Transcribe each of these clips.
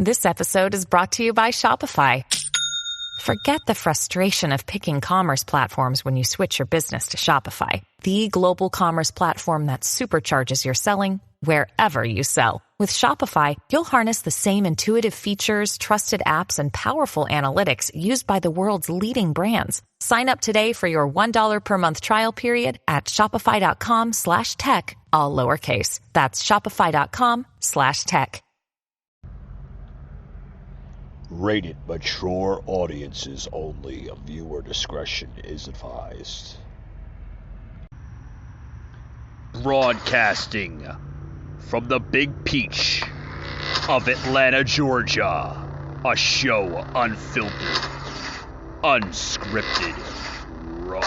This episode is brought to you by Shopify. Forget the frustration of picking commerce platforms when you switch your business to Shopify, the global commerce platform that supercharges your selling wherever you sell. With Shopify, you'll harness the same intuitive features, trusted apps, and powerful analytics used by the world's leading brands. Sign up today for your $1 per month trial period at shopify.com/tech, all lowercase. That's shopify.com/tech. Rated mature audiences only. Viewer discretion is advised. Broadcasting from the Big Peach of Atlanta, Georgia. A show unfiltered, unscripted, raw.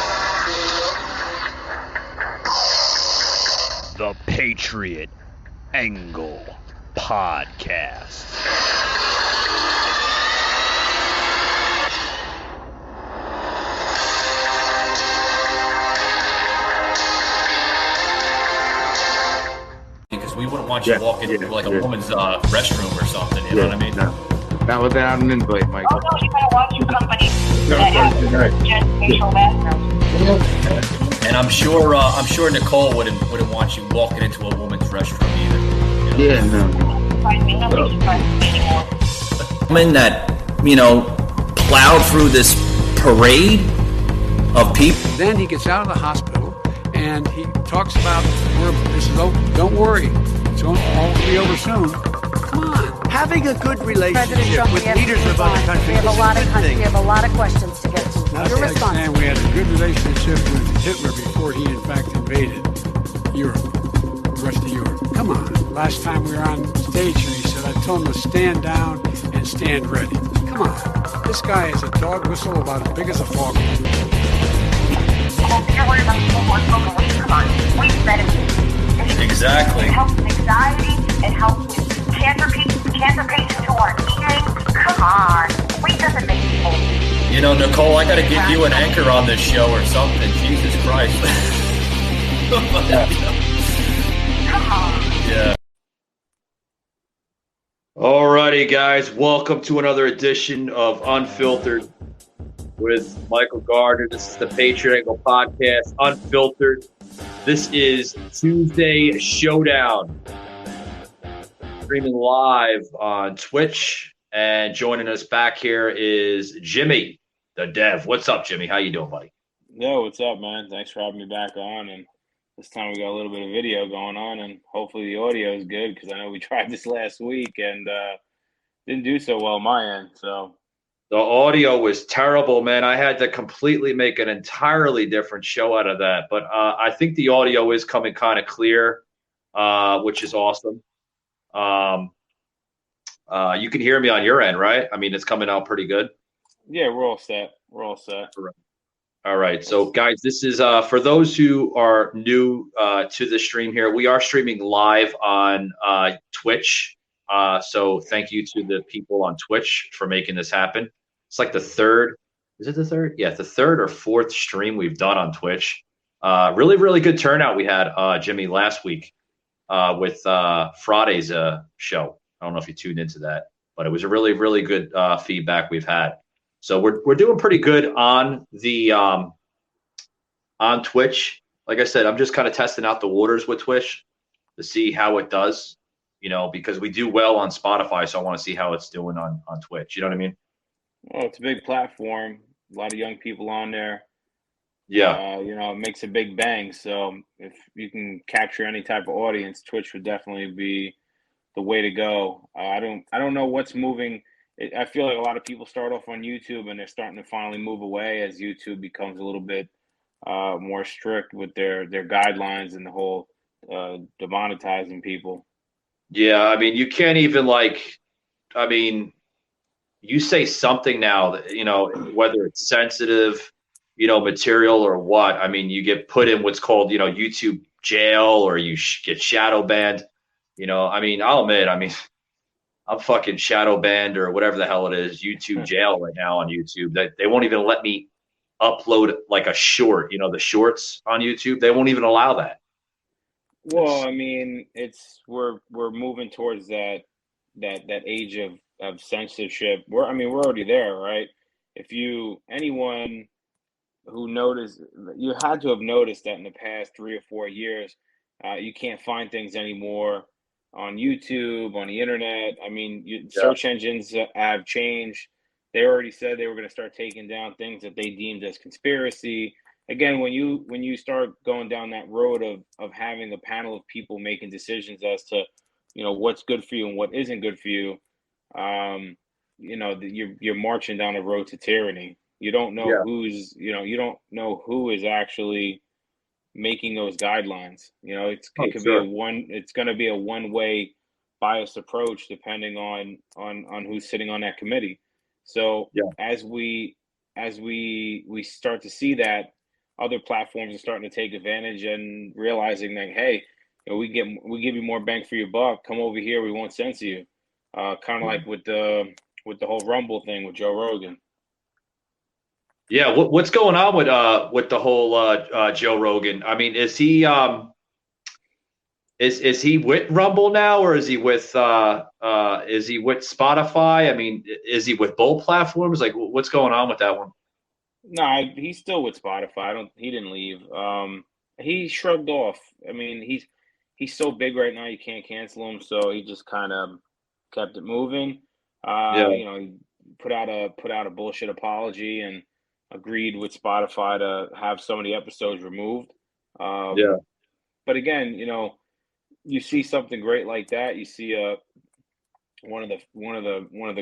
The Patriot Angle Podcast. Because we wouldn't want you walking into like a woman's restroom or something, you know what I mean? No. Not without an invite, Michael. Oh, no, you gotta watch your company that has just facial bathrooms. And I'm sure Nicole wouldn't want you walking into a woman's restroom either. You know? Yeah, no. Nobody's surprised me anymore. Woman that, plowed through this parade of people. Then he gets out of the hospital and he talks about this is over. Don't worry, it's all going to be over soon. Come on. Having a good relationship with leaders of other countries we have is a lot a of good thing. We have a lot of questions to get to. Your response. And we had a good relationship with Hitler before he in fact invaded Europe, the rest of Europe. Come on. Last time we were on stage and he said, I told him to stand down and stand ready. Come on. This guy is a dog whistle about as big as a frog. You're worried about people who are smoking weed. Come on. Weed's medicine. Exactly. It helps with anxiety. It helps with cancer patients who aren't eating. Come on. Weed doesn't make people. Nicole, I got to get you an anchor on this show or something. Jesus Christ. Come on. Yeah. Alrighty, guys. Welcome to another edition of Unfiltered with Michael Gardner. This is the Patriot Angle Podcast, Unfiltered. This is Tuesday Showdown. Streaming live on Twitch. And joining us back here is Jimmy, the Dev. What's up, Jimmy? How you doing, buddy? Yo, what's up, man? Thanks for having me back on. And this time we got a little bit of video going on, and hopefully the audio is good because I know we tried this last week and didn't do so well on my end. So the audio was terrible, man. I had to completely make an entirely different show out of that. But I think the audio is coming kind of clear, which is awesome. You can hear me on your end, right? I mean, it's coming out pretty good. Yeah, we're all set. All right. So, guys, this is for those who are new to the stream here. We are streaming live on Twitch. So thank you to the people on Twitch for making this happen. It's like the third. Is it the third? Yeah, the third or fourth stream we've done on Twitch. Really, really good turnout we had, Jimmy, last week with Friday's show. I don't know if you tuned into that, but it was a really, really good feedback we've had. So we're doing pretty good on the on Twitch. Like I said, I'm just kind of testing out the waters with Twitch to see how it does, because we do well on Spotify. So I want to see how it's doing on Twitch. You know what I mean? Well, it's a big platform. A lot of young people on there. Yeah. It makes a big bang. So if you can capture any type of audience, Twitch would definitely be the way to go. I don't know what's moving. I feel like a lot of people start off on YouTube and they're starting to finally move away as YouTube becomes a little bit more strict with their guidelines and the whole demonetizing people. Yeah, I mean, you can't even you say something now that, whether it's sensitive, material or what, I mean, you get put in what's called, YouTube jail or you get shadow banned. I'll admit, I'm fucking shadow banned or whatever the hell it is, YouTube jail right now on YouTube. That they won't even let me upload like a short, the shorts on YouTube. They won't even allow that. Well, we're moving towards that age of censorship. We're already there, right? Anyone who noticed, you had to have noticed that in the past 3 or 4 years, you can't find things anymore on YouTube, on the internet. I mean, search engines have changed. They already said they were going to start taking down things that they deemed as conspiracy. Again, when you start going down that road of having a panel of people making decisions as to, what's good for you and what isn't good for you, you're marching down a road to tyranny. You don't know you don't know who is actually making those guidelines. It's going to be a one-way biased approach depending on who's sitting on that committee. So as we start to see that, other platforms are starting to take advantage and realizing that, hey, we give you more bang for your buck. Come over here, we won't censor you. Kind of like with the whole Rumble thing with Joe Rogan. Yeah, what's going on with the whole Joe Rogan? I mean, is he is he with Rumble now, or is he with Spotify? I mean, is he with both platforms? Like, what's going on with that one? No, he's still with Spotify. He didn't leave. He shrugged off. I mean, he's so big right now, you can't cancel him. So he just kind of kept it moving. He put out a bullshit apology and agreed with Spotify to have some of the episodes removed. But again, you see something great like that. You see one of the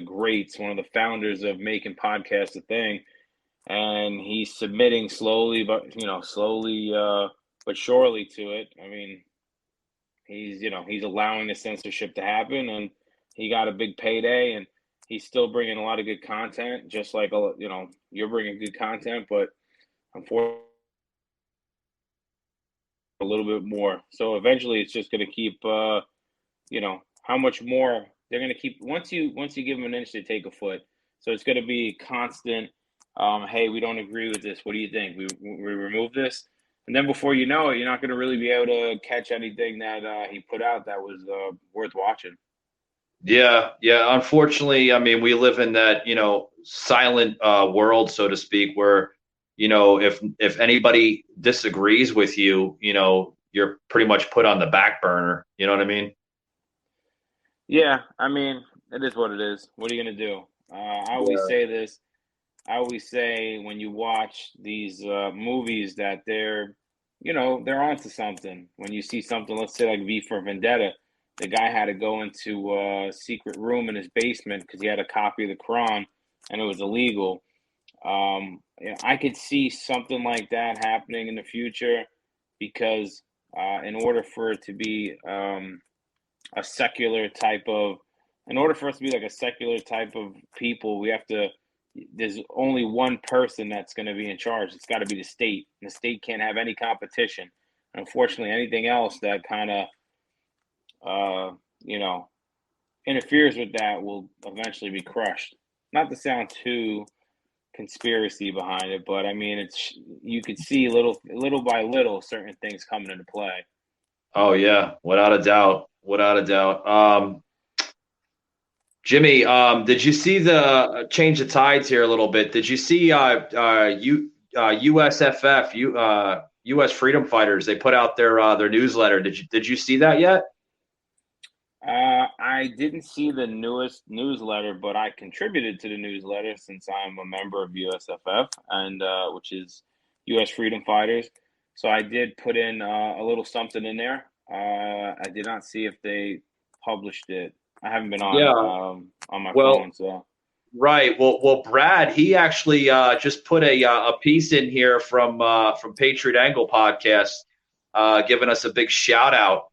greats, one of the founders of making podcasts a thing. And he's submitting slowly but surely to it. I mean, he's allowing the censorship to happen, and he got a big payday, and he's still bringing a lot of good content, just like you're bringing good content, but unfortunately a little bit more. So eventually, it's just going to keep. How much more they're going to keep once you give them an inch, they take a foot. So it's going to be constant. Hey, we don't agree with this. What do you think? We remove this, and then before you know it, you're not going to really be able to catch anything that he put out that was worth watching. Yeah. Unfortunately, I mean, we live in that silent world, so to speak, where if anybody disagrees with you, you're pretty much put on the back burner. You know what I mean? Yeah, I mean, it is what it is. What are you going to do? I always say this. I always say when you watch these movies that they're onto something. When you see something, let's say like V for Vendetta, the guy had to go into a secret room in his basement because he had a copy of the Quran and it was illegal. I could see something like that happening in the future because in order for it to be a secular type of, in order for us to be like a secular type of people, there's only one person that's going to be in charge. It's got to be the state. And the state can't have any competition. Unfortunately, anything else that kind of, interferes with that will eventually be crushed. Not to sound too conspiracy behind it, but I mean, you could see little by little certain things coming into play. Oh yeah, without a doubt. Jimmy, did you see the change the tides here a little bit? Did you see USFF, U.S. Freedom Fighters? They put out their newsletter. Did you see that yet? I didn't see the newest newsletter, but I contributed to the newsletter since I'm a member of USFF, and which is U.S. Freedom Fighters. So I did put in a little something in there. I did not see if they published it. I haven't been on my phone, so. Right. Well, Brad, he actually just put a piece in here from Patriot Angle podcast, giving us a big shout out,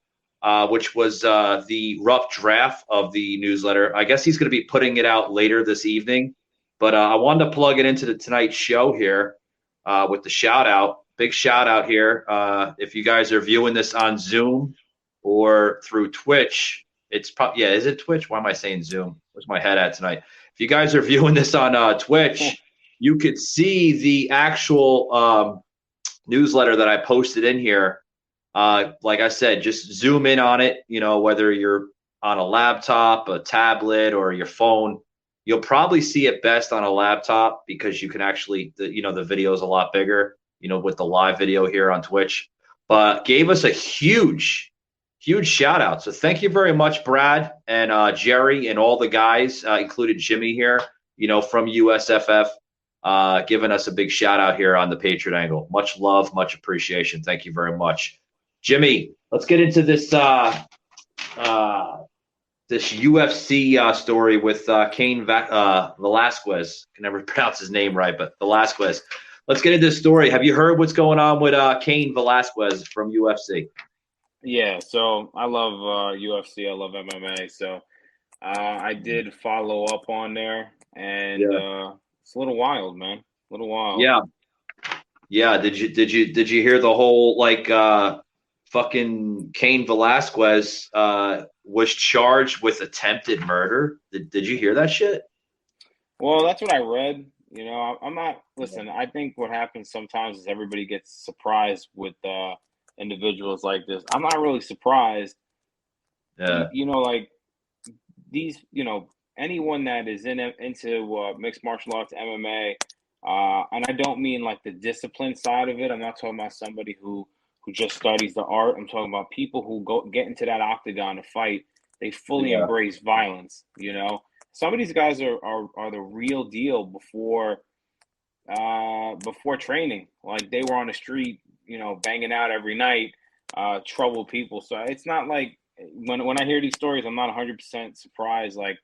which was the rough draft of the newsletter. I guess he's going to be putting it out later this evening, but I wanted to plug it into the Tonight Show here with the shout out. Big shout out here. If you guys are viewing this on Zoom or through Twitch. It's probably, is it Twitch? Why am I saying Zoom? Where's my head at tonight? If you guys are viewing this on Twitch, you could see the actual newsletter that I posted in here. Like I said, just zoom in on it, whether you're on a laptop, a tablet, or your phone, you'll probably see it best on a laptop because you can actually, the video is a lot bigger, with the live video here on Twitch. But gave us a huge shout out. So thank you very much, Brad and Jerry and all the guys, included Jimmy here, from USFF, giving us a big shout out here on the Patriot Angle. Much love, much appreciation. Thank you very much. Jimmy, let's get into this this UFC story with Cain Velasquez. I can never pronounce his name right, but Velasquez. Let's get into this story. Have you heard what's going on with Cain Velasquez from UFC? Yeah, so I love UFC. I love MMA. So I did follow up on there, and it's a little wild, man. A little wild. Yeah. Did you hear the whole fucking Cain Velasquez was charged with attempted murder? Did you hear that shit? Well, that's what I read. I'm not. Listen, I think what happens sometimes is everybody gets surprised with individuals like this. I'm not really surprised. Yeah. These. Anyone that is into mixed martial arts, MMA, and I don't mean like the discipline side of it. I'm not talking about somebody who just studies the art. I'm talking about people who get into that octagon to fight. They fully embrace violence. Some of these guys are the real deal before training. Like they were on the street, banging out every night, trouble people. So it's not like when I hear these stories, I'm not 100% surprised. Like,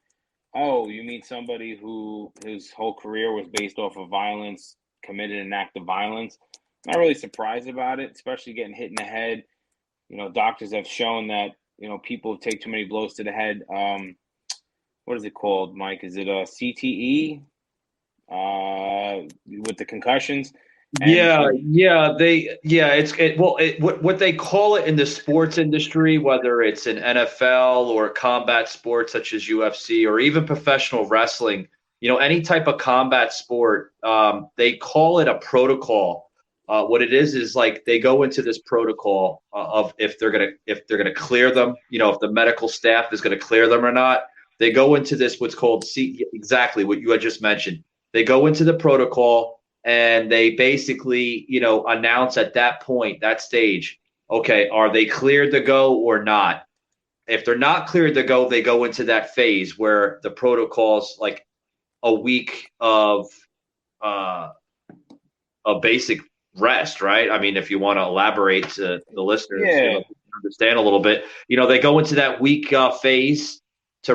oh, you mean somebody whose whole career was based off of violence, committed an act of violence? Not really surprised about it, especially getting hit in the head. Doctors have shown that, people take too many blows to the head. What is it called, Mike? Is it a CTE with the concussions? What they call it in the sports industry, whether it's in NFL or combat sports such as UFC or even professional wrestling, any type of combat sport, they call it a protocol. What it is like they go into this protocol of if they're gonna clear them, if the medical staff is gonna clear them or not. They go into this what's called exactly what you had just mentioned. They go into the protocol and they basically, announce at that point, that stage, okay, are they cleared to go or not? If they're not cleared to go, they go into that phase where the protocol's like a week of basic rest, right? I mean, if you want to elaborate to the listeners, understand a little bit, they go into that week phase to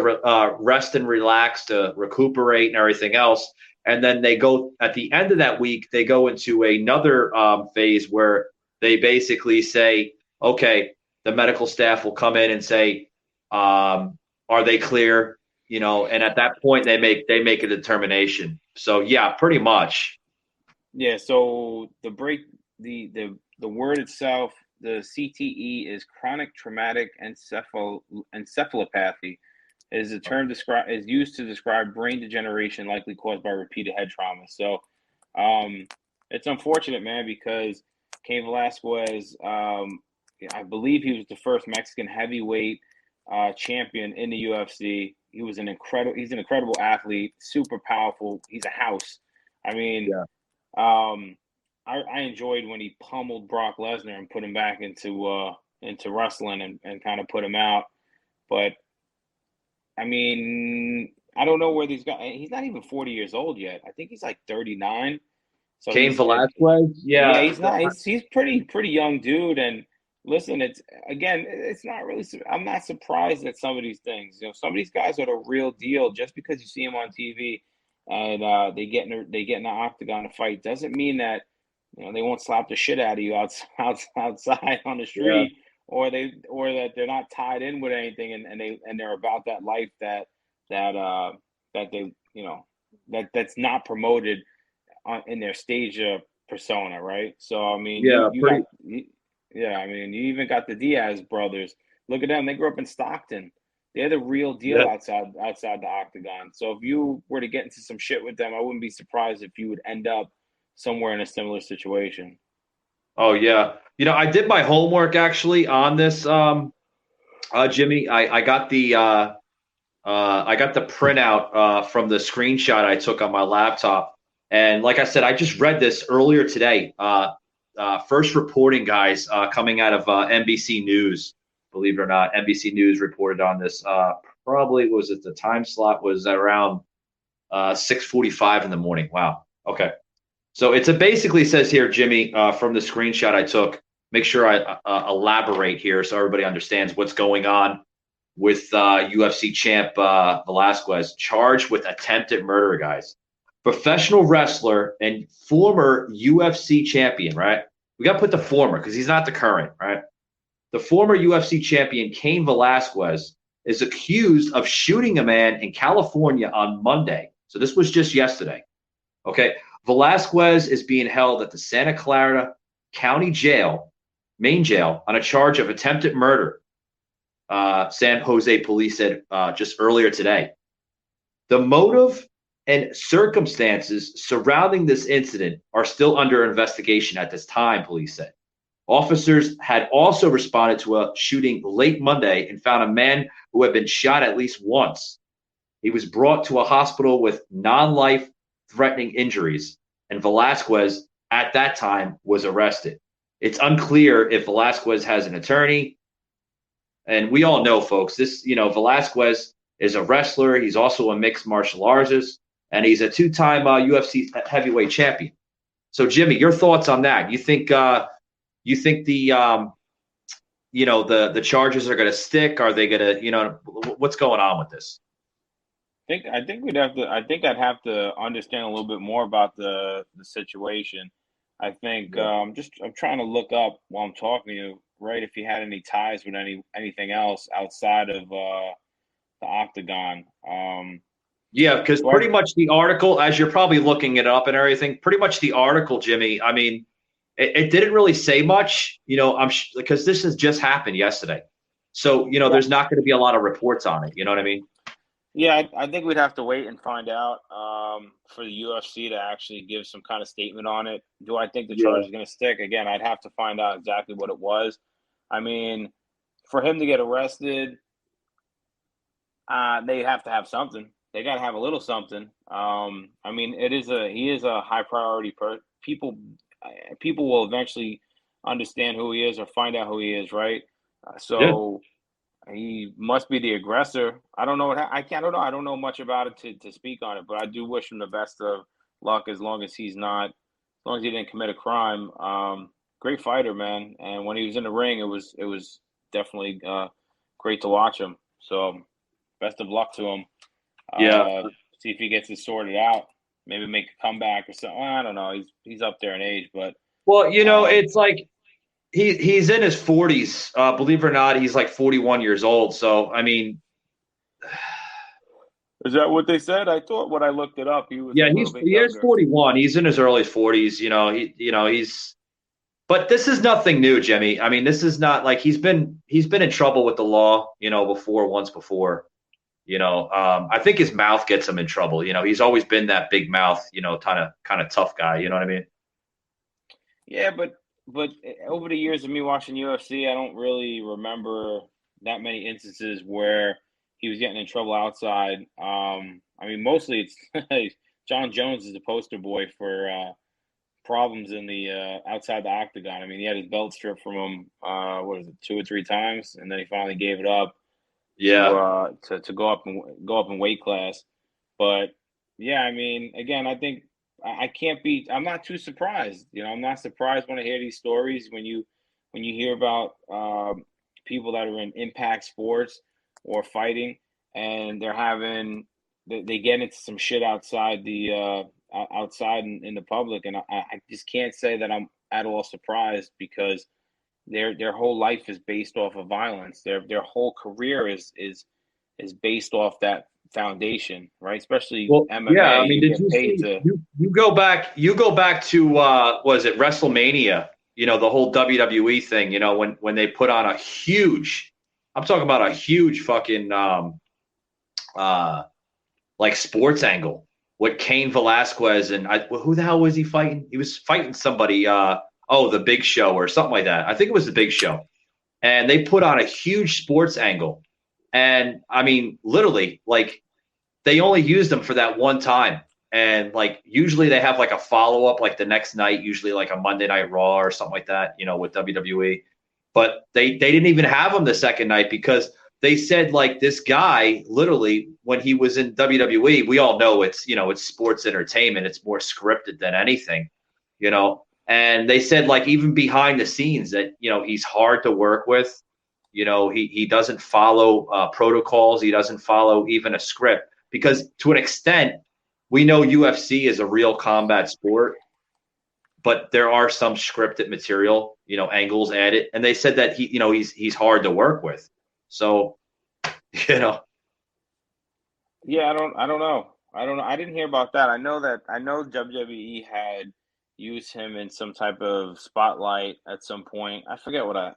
rest and relax, to recuperate and everything else. And then they go at the end of that week, they go into another phase where they basically say, okay, the medical staff will come in and say, are they clear? And at that point they make a determination. So yeah, pretty much. Yeah. So the word itself, the CTE is chronic traumatic encephalopathy. Is a term is used to describe brain degeneration likely caused by repeated head trauma. So it's unfortunate, man, because Cain Velasquez, I believe he was the first Mexican heavyweight champion in the UFC. He's an incredible athlete, super powerful. He's a house. I mean, I enjoyed when he pummeled Brock Lesnar and put him back into wrestling and kind of put him out. But I mean, I don't know where these guys. He's not even 40 years old yet. I think he's like 39. So Cain Velasquez, he's not. He's pretty young dude. And listen, it's not really. I'm not surprised at some of these things. Some of these guys are the real deal. Just because you see them on TV and they get in the octagon to fight doesn't mean that they won't slap the shit out of you outside on the street. Yeah. Or that they're not tied in with anything and they're about that life that they that's not promoted in their stage persona, right? So I mean, you even got the Diaz brothers. Look at them; they grew up in Stockton. They're the real deal outside the octagon. So if you were to get into some shit with them, I wouldn't be surprised if you would end up somewhere in a similar situation. Oh yeah. I did my homework actually on this Jimmy, I got the printout from the screenshot I took on my laptop, and like I said, I just read this earlier today. First reporting, guys, coming out of NBC News. Believe it or not, NBC News reported on this. Probably was it the time slot was around 6:45 in the morning. Wow. Okay. So it basically says here, Jimmy, from the screenshot I took. Make sure I elaborate here so everybody understands what's going on with UFC champ Velasquez, charged with attempted murder, guys. Professional wrestler and former UFC champion, right? We got to put the former because he's not the current, right? The former UFC champion, Cain Velasquez, is accused of shooting a man in California on Monday. So this was just yesterday. Okay. Velasquez is being held at the Santa Clara County Jail, main jail, on a charge of attempted murder. San Jose police said just earlier today. The motive and circumstances surrounding this incident are still under investigation at this time, police said. Officers had also responded to a shooting late Monday and found a man who had been shot at least once. He was brought to a hospital with non-life-threatening injuries, and Velasquez, at that time, was arrested. It's unclear if Velasquez has an attorney. And we all know, folks, Velasquez is a wrestler. He's also a mixed martial artist, and he's a two-time UFC heavyweight champion. So, Jimmy, your thoughts on that? You think the charges are going to stick? Are they going to, what's going on with this? I think I'd have to understand a little bit more about the situation. I think I'm trying to look up while I'm talking to you, right? If he had any ties with anything else outside of the Octagon. Yeah, because pretty much the article, as you're probably looking it up and everything, pretty much the article, Jimmy. I mean, it didn't really say much, because this has just happened yesterday. So there's not going to be a lot of reports on it. You know what I mean? Yeah, I think we'd have to wait and find out for the UFC to actually give some kind of statement on it. Do I think the charge is going to stick? Again, I'd have to find out exactly what it was. I mean, for him to get arrested, they have to have something. They got to have a little something. I mean, he is a high priority person. People will eventually understand who he is or find out who he is, right? He must be the aggressor. I don't know. I don't know. I don't know much about it to speak on it, but I do wish him the best of luck as long as he didn't commit a crime. Great fighter, man. And when he was in the ring, it was definitely great to watch him. So best of luck to him. See if he gets it sorted out. Maybe make a comeback or something. I don't know. He's up there in age, but it's like. He's in his 40s. Believe it or not, he's like 41 years old. So, I mean. Is that what they said? I thought when I looked it up, he was. Yeah, he is 41. He's in his early 40s. He's. But this is nothing new, Jimmy. I mean, this is not like he's been in trouble with the law, once before. I think his mouth gets him in trouble. He's always been that big mouth, kind of tough guy. You know what I mean? Yeah, but over the years of me watching UFC, I don't really remember that many instances where he was getting in trouble outside. I mean, mostly it's John Jones is the poster boy for problems in the outside the octagon. I mean, he had his belt stripped from him, 2 or 3 times, and then he finally gave it up. Yeah. To go up in weight class. But yeah, I mean, again, I think. I'm not too surprised. I'm not surprised when I hear these stories, when you hear about people that are in impact sports or fighting and they get into some shit outside outside in the public. And I just can't say that I'm at all surprised because their whole life is based off of violence. Their whole career is based off that foundation, right? Especially MMA. Yeah, I mean, you go back to was it WrestleMania? The whole WWE thing. When they put on a huge, I'm talking about a huge fucking like sports angle with Cain Velasquez and who the hell was he fighting? He was fighting somebody. The Big Show or something like that. I think it was the Big Show. and they put on a huge sports angle. And I mean, literally, like, they only used them for that one time. And like, usually they have like a follow up like the next night, usually like a Monday Night Raw or something like that, you know, with WWE. But they didn't even have him the second night because they said, like, this guy literally, when he was in WWE, we all know it's, you know, it's sports entertainment. It's more scripted than anything, you know. And they said, like, even behind the scenes that, you know, he's hard to work with. You know, he doesn't follow protocols. He doesn't follow even a script because to an extent, we know UFC is a real combat sport, but there are some scripted material, you know, angles added. And they said that he's hard to work with. So, you know. Yeah, I don't know. I didn't hear about that. I know WWE had used him in some type of spotlight at some point. I forget what I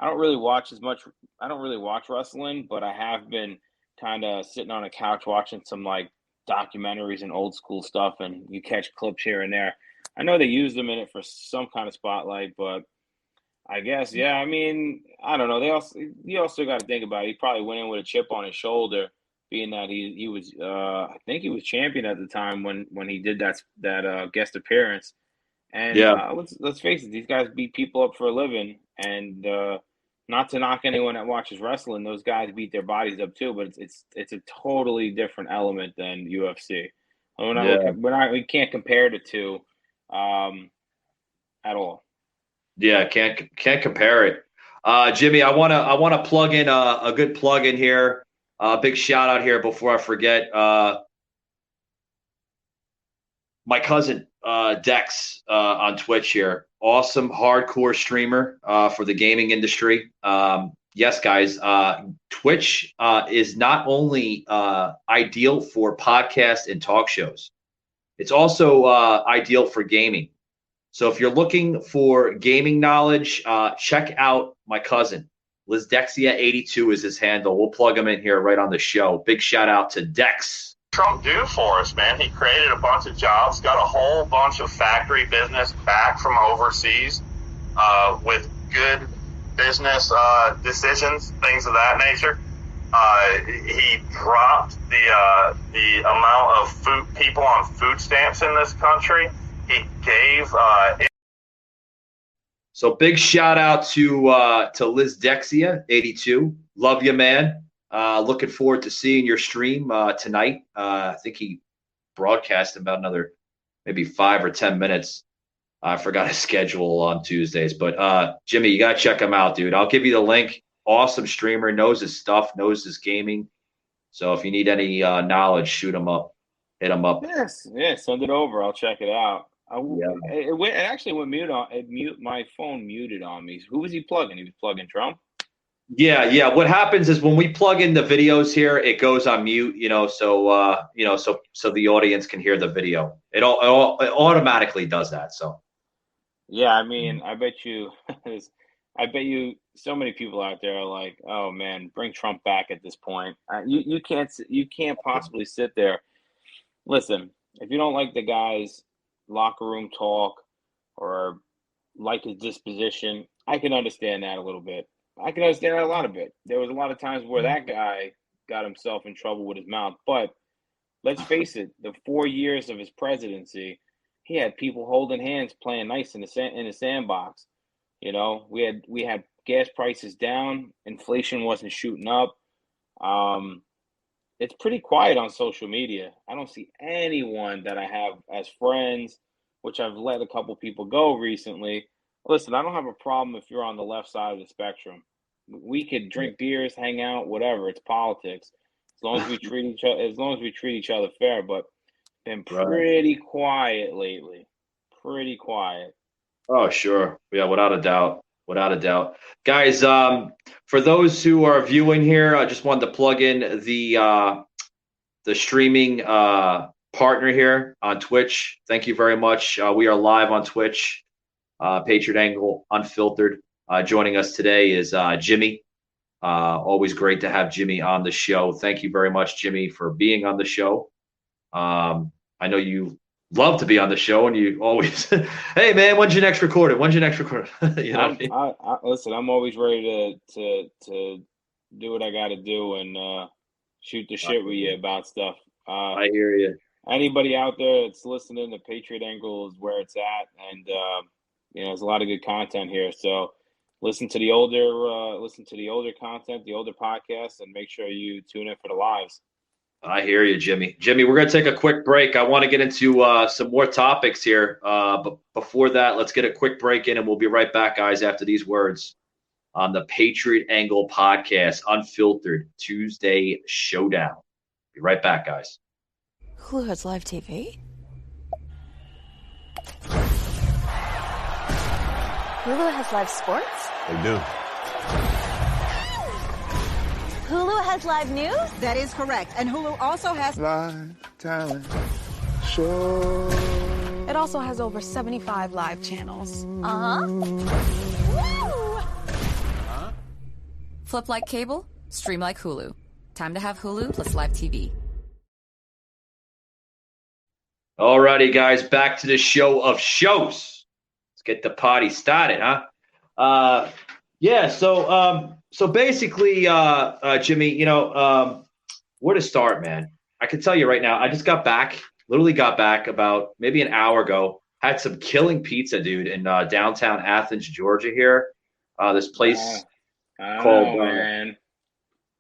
don't really watch as much. I don't really watch wrestling, but I have been kind of sitting on a couch watching some like documentaries and old school stuff, and you catch clips here and there. I know they used him in it for some kind of spotlight, but I guess, yeah, I mean, I don't know. You also got to think about it. He probably went in with a chip on his shoulder, being that he was I think he was champion at the time when he did that guest appearance. And let's face it, these guys beat people up for a living, and not to knock anyone that watches wrestling, those guys beat their bodies up too, but it's a totally different element than UFC. We can't compare the two at all. Yeah, can't compare it. Jimmy, I wanna plug in a good plug in here. Big shout out here before I forget. My cousin Dex on Twitch here, awesome hardcore streamer for the gaming industry. Yes, guys, Twitch is not only ideal for podcasts and talk shows, it's also ideal for gaming. So if you're looking for gaming knowledge, check out my cousin. LizDexia82 is his handle. We'll plug him in here right on the show. Big shout out to Dex. Trump do for us, man? He created a bunch of jobs, got a whole bunch of factory business back from overseas with good business decisions, things of that nature. He dropped the amount of people on food stamps in this country. He gave So big shout out to LizDexia82. Love you, man. Looking forward to seeing your stream tonight. I think he broadcast about another maybe 5 or 10 minutes. I forgot his schedule on Tuesdays, but Jimmy, you gotta check him out, dude. I'll give you the link. Awesome streamer, knows his stuff, knows his gaming. So if you need any knowledge, shoot him up, hit him up. Yes, send it over. I'll check it out. It actually went mute on it. My phone muted on me. Who was he plugging? He was plugging Trump. Yeah. What happens is when we plug in the videos here, it goes on mute. So the audience can hear the video. It automatically does that. So. Yeah, I mean, I bet you so many people out there are like, oh man, bring Trump back at this point. You can't possibly sit there. Listen, if you don't like the guy's locker room talk or like his disposition, I can understand that a little bit. I can understand that a lot of it. There was a lot of times where that guy got himself in trouble with his mouth. But let's face it, the 4 years of his presidency, he had people holding hands, playing nice in the sandbox. You know, we had gas prices down, inflation wasn't shooting up. It's pretty quiet on social media. I don't see anyone that I have as friends, which I've let a couple people go recently. Listen, I don't have a problem if you're on the left side of the spectrum. We could drink beers, hang out, whatever. It's politics. As long as we treat each other fair. But been pretty quiet lately. Pretty quiet. Oh, sure. Yeah, without a doubt. Guys, for those who are viewing here, I just wanted to plug in the streaming partner here on Twitch. Thank you very much. We are live on Twitch. Patriot Angle Unfiltered. Joining us today is Jimmy. Always great to have Jimmy on the show. Thank you very much, Jimmy, for being on the show. I know you love to be on the show, and you always, hey man, when's your next recording? When's your next recording? You know what I mean? Listen, I'm always ready to do what I got to do and shoot the shit with you about stuff. I hear you. Anybody out there that's listening, the Patriot Angle is where it's at, and there's a lot of good content here. So listen to the older content, the older podcasts, and make sure you tune in for the lives. I hear you, Jimmy. Jimmy, we're going to take a quick break. I want to get into some more topics here. But before that, let's get a quick break in, and we'll be right back, guys, after these words on the Patriot Angle podcast, Unfiltered Tuesday Showdown. Be right back, guys. Hulu has live TV? Hulu has live sports? They do. Hulu has live news? That is correct. And Hulu also has live talent show. It also has over 75 live channels. Woo! Flip like cable, stream like Hulu. Time to have Hulu plus live TV. Alrighty, guys, back to the show of shows. Let's get the party started, huh? So basically, Jimmy, where to start, man? I can tell you right now, I just literally got back about maybe an hour ago. Had some killing pizza, dude, in downtown Athens, Georgia here. This place called, man.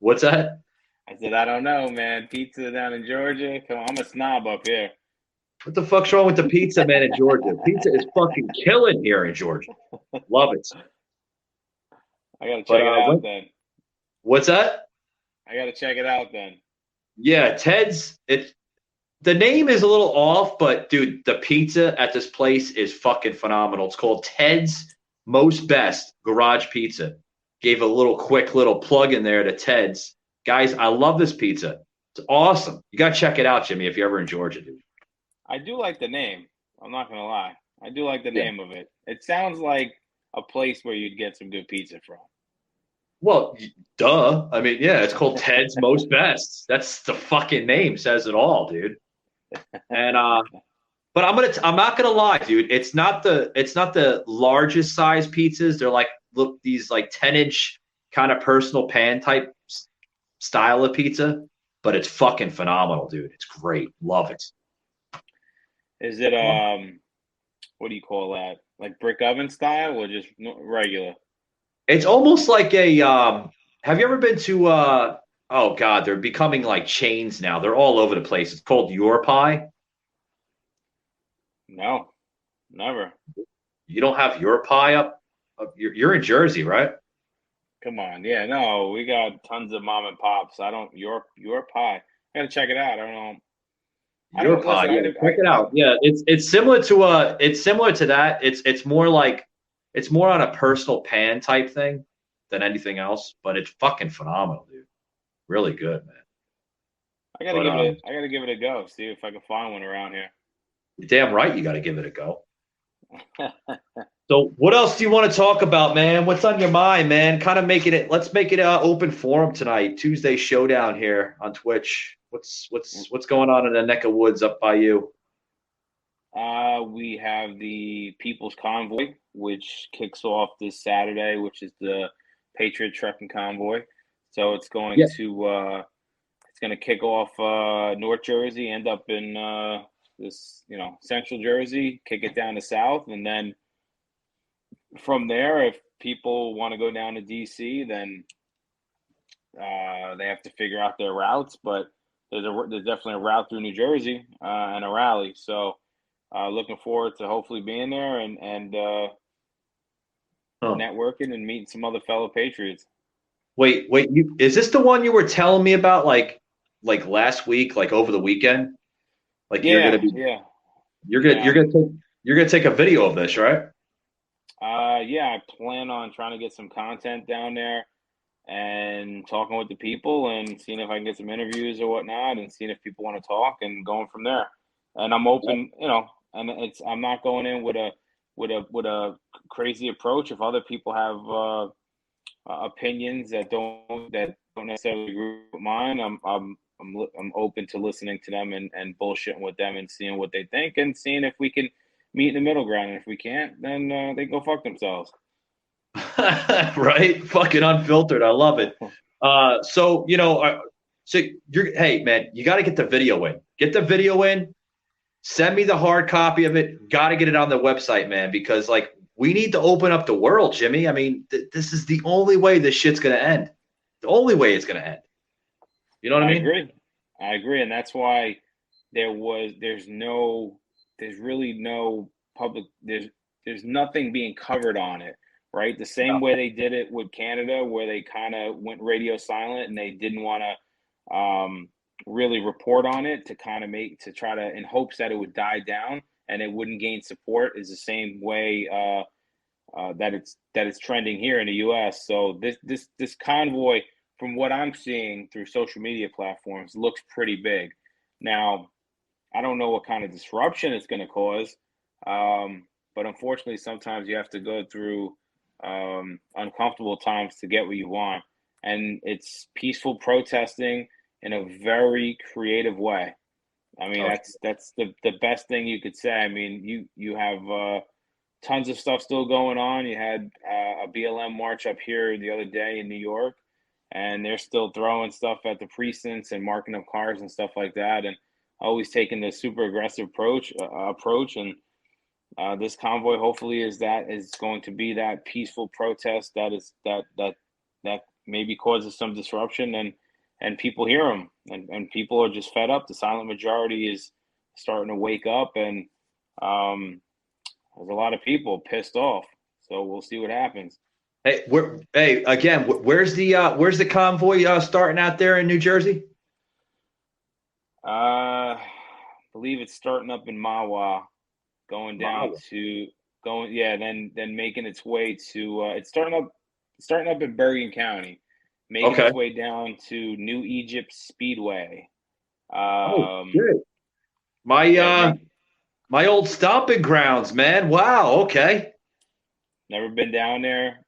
What's that? I said, I don't know, man. Pizza down in Georgia? Come on, I'm a snob up here. What the fuck's wrong with the pizza, man, in Georgia? Pizza is fucking killing here in Georgia. Love it. I gotta check it out then. What's that? I gotta check it out then. Yeah, Ted's. The name is a little off, but dude, the pizza at this place is fucking phenomenal. It's called Ted's Most Best Garage Pizza. Gave a quick little plug in there to Ted's. Guys, I love this pizza. It's awesome. You gotta check it out, Jimmy, if you're ever in Georgia, dude. I do like the name. I'm not gonna lie. I do like the name of it. It sounds like a place where you'd get some good pizza from. Well, duh. I mean, yeah, it's called Ted's Most Best. That's the fucking name says it all, dude. And but I'm not gonna lie, dude. It's not the largest size pizzas. They're like these 10-inch kind of personal pan type style of pizza, but it's fucking phenomenal, dude. It's great. Love it. Is it what do you call that? Like brick oven style or just regular? It's almost like a have you ever been to oh god, they're becoming like chains now. They're all over the place. It's called Your Pie. No. Never. You don't have Your Pie up? You're in Jersey, right? Come on. Yeah, no, we got tons of mom and pops. I don't Your Pie. I gotta check it out. I don't know. Your Pie, yeah, check it out. Yeah, it's similar to that. It's more on a personal pan type thing than anything else, but it's fucking phenomenal, dude. Really good, man. I gotta give it a go. See if I can find one around here. You're damn right, you gotta give it a go. So, what else do you want to talk about, man? What's on your mind, man? Let's make it an open forum tonight. Tuesday Showdown here on Twitch. What's going on in the neck of woods up by you? We have the People's Convoy, which kicks off this Saturday, which is the Patriot Trucking Convoy. So it's going to kick off North Jersey, end up in Central Jersey, kick it down to South, and then from there, if people want to go down to DC, then they have to figure out their routes. But there's definitely a route through New Jersey and a rally. So looking forward to hopefully being there and networking and meeting some other fellow Patriots. Wait, is this the one you were telling me about like last week, like over the weekend? Like you're gonna take a video of this, right? I plan on trying to get some content down there and talking with the people and seeing if I can get some interviews or whatnot and seeing if people want to talk and going from there. And I'm open, and I'm not going in with a crazy approach. If other people have opinions that don't necessarily agree with mine, I'm I'm open to listening to them and bullshitting with them and seeing what they think and seeing if we can meet in the middle ground. And if we can't, then they go fuck themselves. Right? Fucking unfiltered. I love it. So hey man, you got to get the video in. Get the video in. Send me the hard copy of it. Got to get it on the website, man, because like we need to open up the world, Jimmy. I mean, this is the only way this shit's gonna end. The only way it's gonna end. You know what I mean? I agree, and that's why there's really no public. There's nothing being covered on it. Right, the same way they did it with Canada, where they kind of went radio silent and they didn't want to really report on it to try to in hopes that it would die down and it wouldn't gain support. Is the same way that it's trending here in the U.S. So this convoy, from what I'm seeing through social media platforms, looks pretty big. Now, I don't know what kind of disruption it's going to cause, but unfortunately, sometimes you have to go through uncomfortable times to get what you want, and it's peaceful protesting in a very creative way. I mean, that's the best thing you could say. I mean, you have tons of stuff still going on. You had a BLM march up here the other day in New York, and they're still throwing stuff at the precincts and marking up cars and stuff like that, and always taking the super aggressive approach. And this convoy hopefully is going to be that peaceful protest that maybe causes some disruption and people hear them and people are just fed up. The silent majority is starting to wake up, and there's a lot of people pissed off. So we'll see what happens. Hey, where's the convoy starting out there in New Jersey? I believe it's starting up in Mahwah. Going down then making its way to it's starting up in Bergen County, making its way down to New Egypt Speedway. Good. My old stomping grounds, man. Wow. Okay. Never been down there.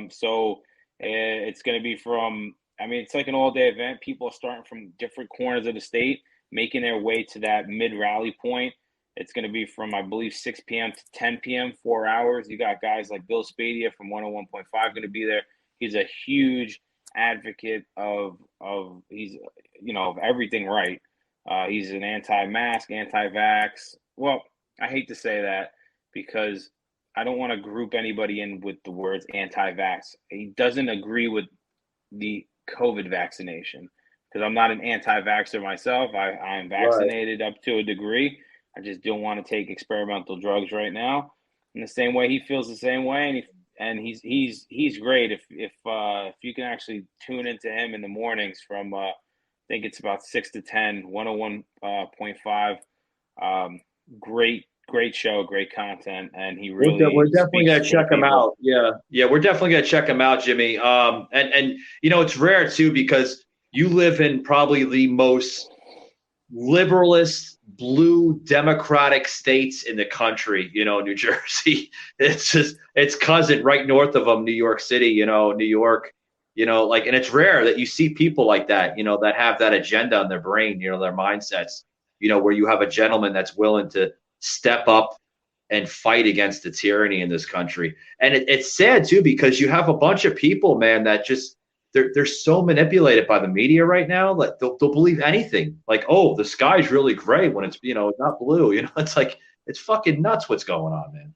So it's going to be it's like an all-day event. People are starting from different corners of the state, making their way to that mid-rally point. It's going to be from, I believe, 6 p.m. to 10 p.m., 4 hours. You got guys like Bill Spadia from 101.5 going to be there. He's a huge advocate of everything right. He's an anti-mask, anti-vax. Well, I hate to say that because I don't want to group anybody in with the words anti-vax. He doesn't agree with the COVID vaccination because I'm not an anti-vaxxer myself. I'm vaccinated up to a degree. I just don't want to take experimental drugs right now. In the same way, he feels the same way, and he's great. If you can actually tune into him in the mornings from I think it's about 6 to 10, 101.5. Great show, great content, and he really. We're definitely gonna check him out. Yeah, we're definitely gonna check him out, Jimmy. And it's rare too because you live in probably the most liberalist, blue democratic states in the country, New Jersey. It's cousin right north of them, New York City, New York, and it's rare that you see people like that, that have that agenda in their brain, their mindsets, where you have a gentleman that's willing to step up and fight against the tyranny in this country. And it's sad too, because you have a bunch of people, man, that just, they're so manipulated by the media right now that they'll believe anything. Like, oh, the sky's really gray when it's not blue. It's like it's fucking nuts what's going on, man.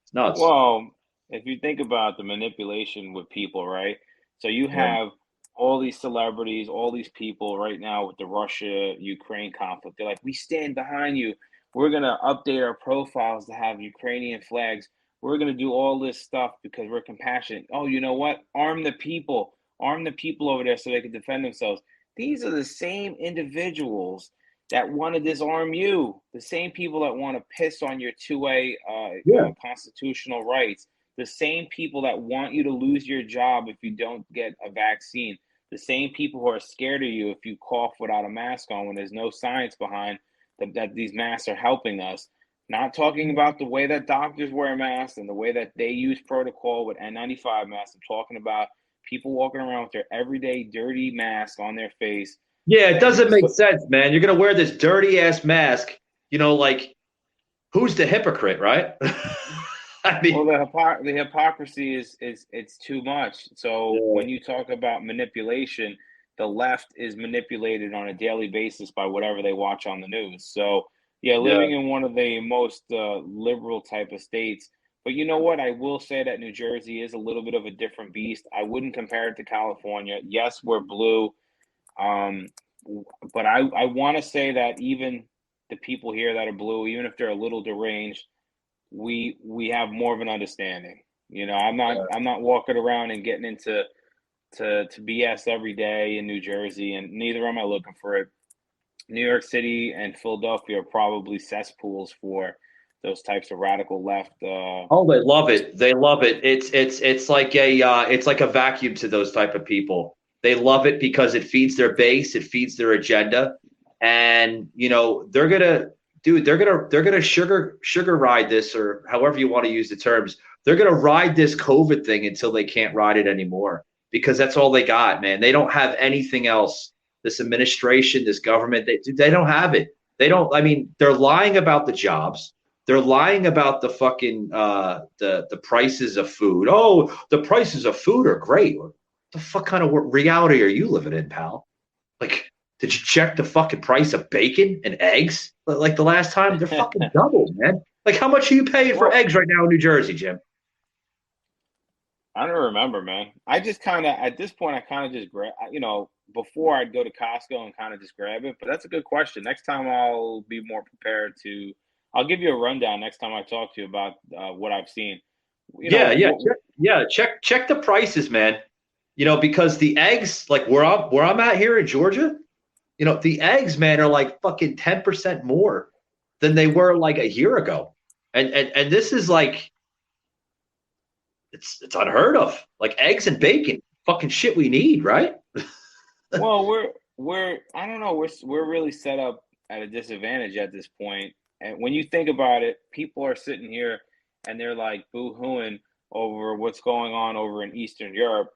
It's nuts. Well, if you think about the manipulation with people, right? So you have all these celebrities, all these people right now with the Russia-Ukraine conflict. They're like, we stand behind you. We're gonna update our profiles to have Ukrainian flags. We're gonna do all this stuff because we're compassionate. Oh, you know what? Arm the people. Arm the people over there so they can defend themselves. These are the same individuals that want to disarm you. The same people that want to piss on your two-way constitutional rights. The same people that want you to lose your job if you don't get a vaccine. The same people who are scared of you if you cough without a mask on when there's no science behind that these masks are helping us. Not talking about the way that doctors wear masks and the way that they use protocol with N95 masks. I'm talking about people walking around with their everyday dirty mask on their face, Yeah, it doesn't make sense, man. You're gonna wear this dirty ass mask. Like who's the hypocrite, right? I mean, well, the hypocrisy is it's too much. So when you talk about manipulation, the left is manipulated on a daily basis by whatever they watch on the news. So living in one of the most liberal type of states. But you know what? I will say that New Jersey is a little bit of a different beast. I wouldn't compare it to California. Yes, we're blue. But I want to say that even the people here that are blue, even if they're a little deranged, we have more of an understanding. I'm not walking around and getting into to BS every day in New Jersey, and neither am I looking for it. New York City and Philadelphia are probably cesspools for those types of radical left. Oh, they love it. They love it. It's like a vacuum to those type of people. They love it because it feeds their base, it feeds their agenda, and they're gonna sugar ride this, or however you want to use the terms. They're gonna ride this COVID thing until they can't ride it anymore, because that's all they got, man. They don't have anything else. This administration, this government, they don't have it. They don't. I mean, they're lying about the jobs. They're lying about the fucking the prices of food. Oh, the prices of food are great. What the fuck kind of reality are you living in, pal? Like, did you check the fucking price of bacon and eggs? Like the last time, they're fucking doubled, man. Like, how much are you paying for eggs right now in New Jersey, Jim? I don't remember, man. I just kind of, at this point, I kind of just grab, before I'd go to Costco and kind of just grab it. But that's a good question. Next time I'll be more prepared I'll give you a rundown next time I talk to you about what I've seen. Check the prices, man. Because the eggs, like where I'm at here in Georgia, the eggs, man, are like fucking 10% more than they were like a year ago. And this is like, it's unheard of. Like eggs and bacon, fucking shit we need, right? Well, we're I don't know, we're really set up at a disadvantage at this point. And when you think about it, people are sitting here and they're like boo-hooing over what's going on over in Eastern Europe.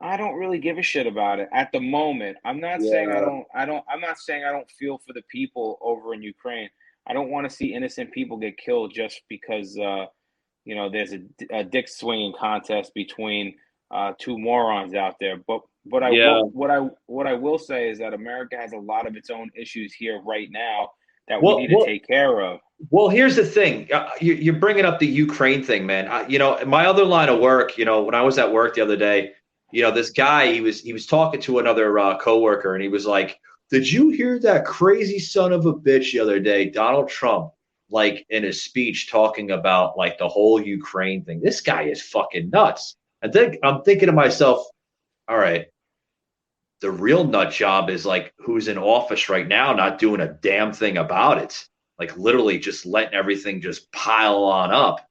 I don't really give a shit about it at the moment. I'm not saying I'm not saying I don't feel for the people over in Ukraine. I don't want to see innocent people get killed just because there's a dick swinging contest between two morons out there. But what I will say is that America has a lot of its own issues here right now that we need to take care of. Well, here's the thing. You're bringing up the Ukraine thing, man. My other line of work, when I was at work the other day, this guy, he was talking to another coworker, and he was like, "Did you hear that crazy son of a bitch the other day, Donald Trump, like in his speech talking about like the whole Ukraine thing? This guy is fucking nuts." I'm thinking to myself, all right, the real nut job is like who's in office right now, not doing a damn thing about it. Like literally just letting everything just pile on up.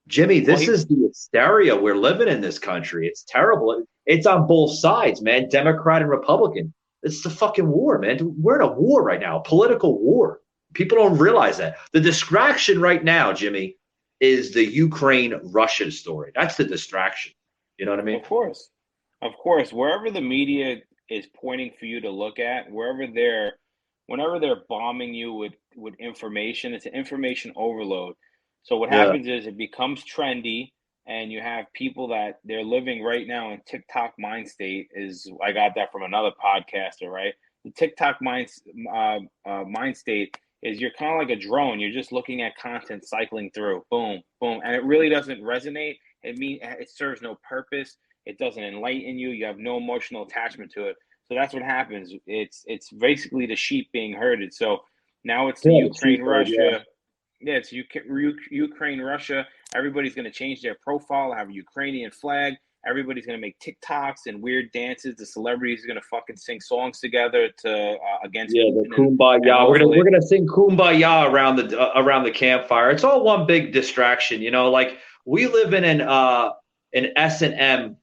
Jimmy, this is the hysteria we're living in this country. It's terrible. It's on both sides, man. Democrat and Republican. It's the fucking war, man. We're in a war right now, a political war. People don't realize that. The distraction right now, Jimmy, is the Ukraine-Russia story. That's the distraction. You know what I mean? Of course. Wherever the media is pointing for you to look at, whenever they're bombing you with information, it's an information overload. So what happens is it becomes trendy, and you have people that they're living right now in TikTok mind state. I got that from another podcaster, right? The TikTok mind state is you're kind of like a drone. You're just looking at content cycling through, boom, boom, and it really doesn't resonate. It serves no purpose. It doesn't enlighten you. You have no emotional attachment to it. So that's what happens. It's basically the sheep being herded. So now it's the Ukraine-Russia. Yeah, it's Ukraine-Russia. Everybody's going to change their profile, have a Ukrainian flag. Everybody's going to make TikToks and weird dances. The celebrities are going to fucking sing songs together against. Yeah, the Kumbaya. We're gonna sing Kumbaya around the campfire. It's all one big distraction, Like we live in an S&M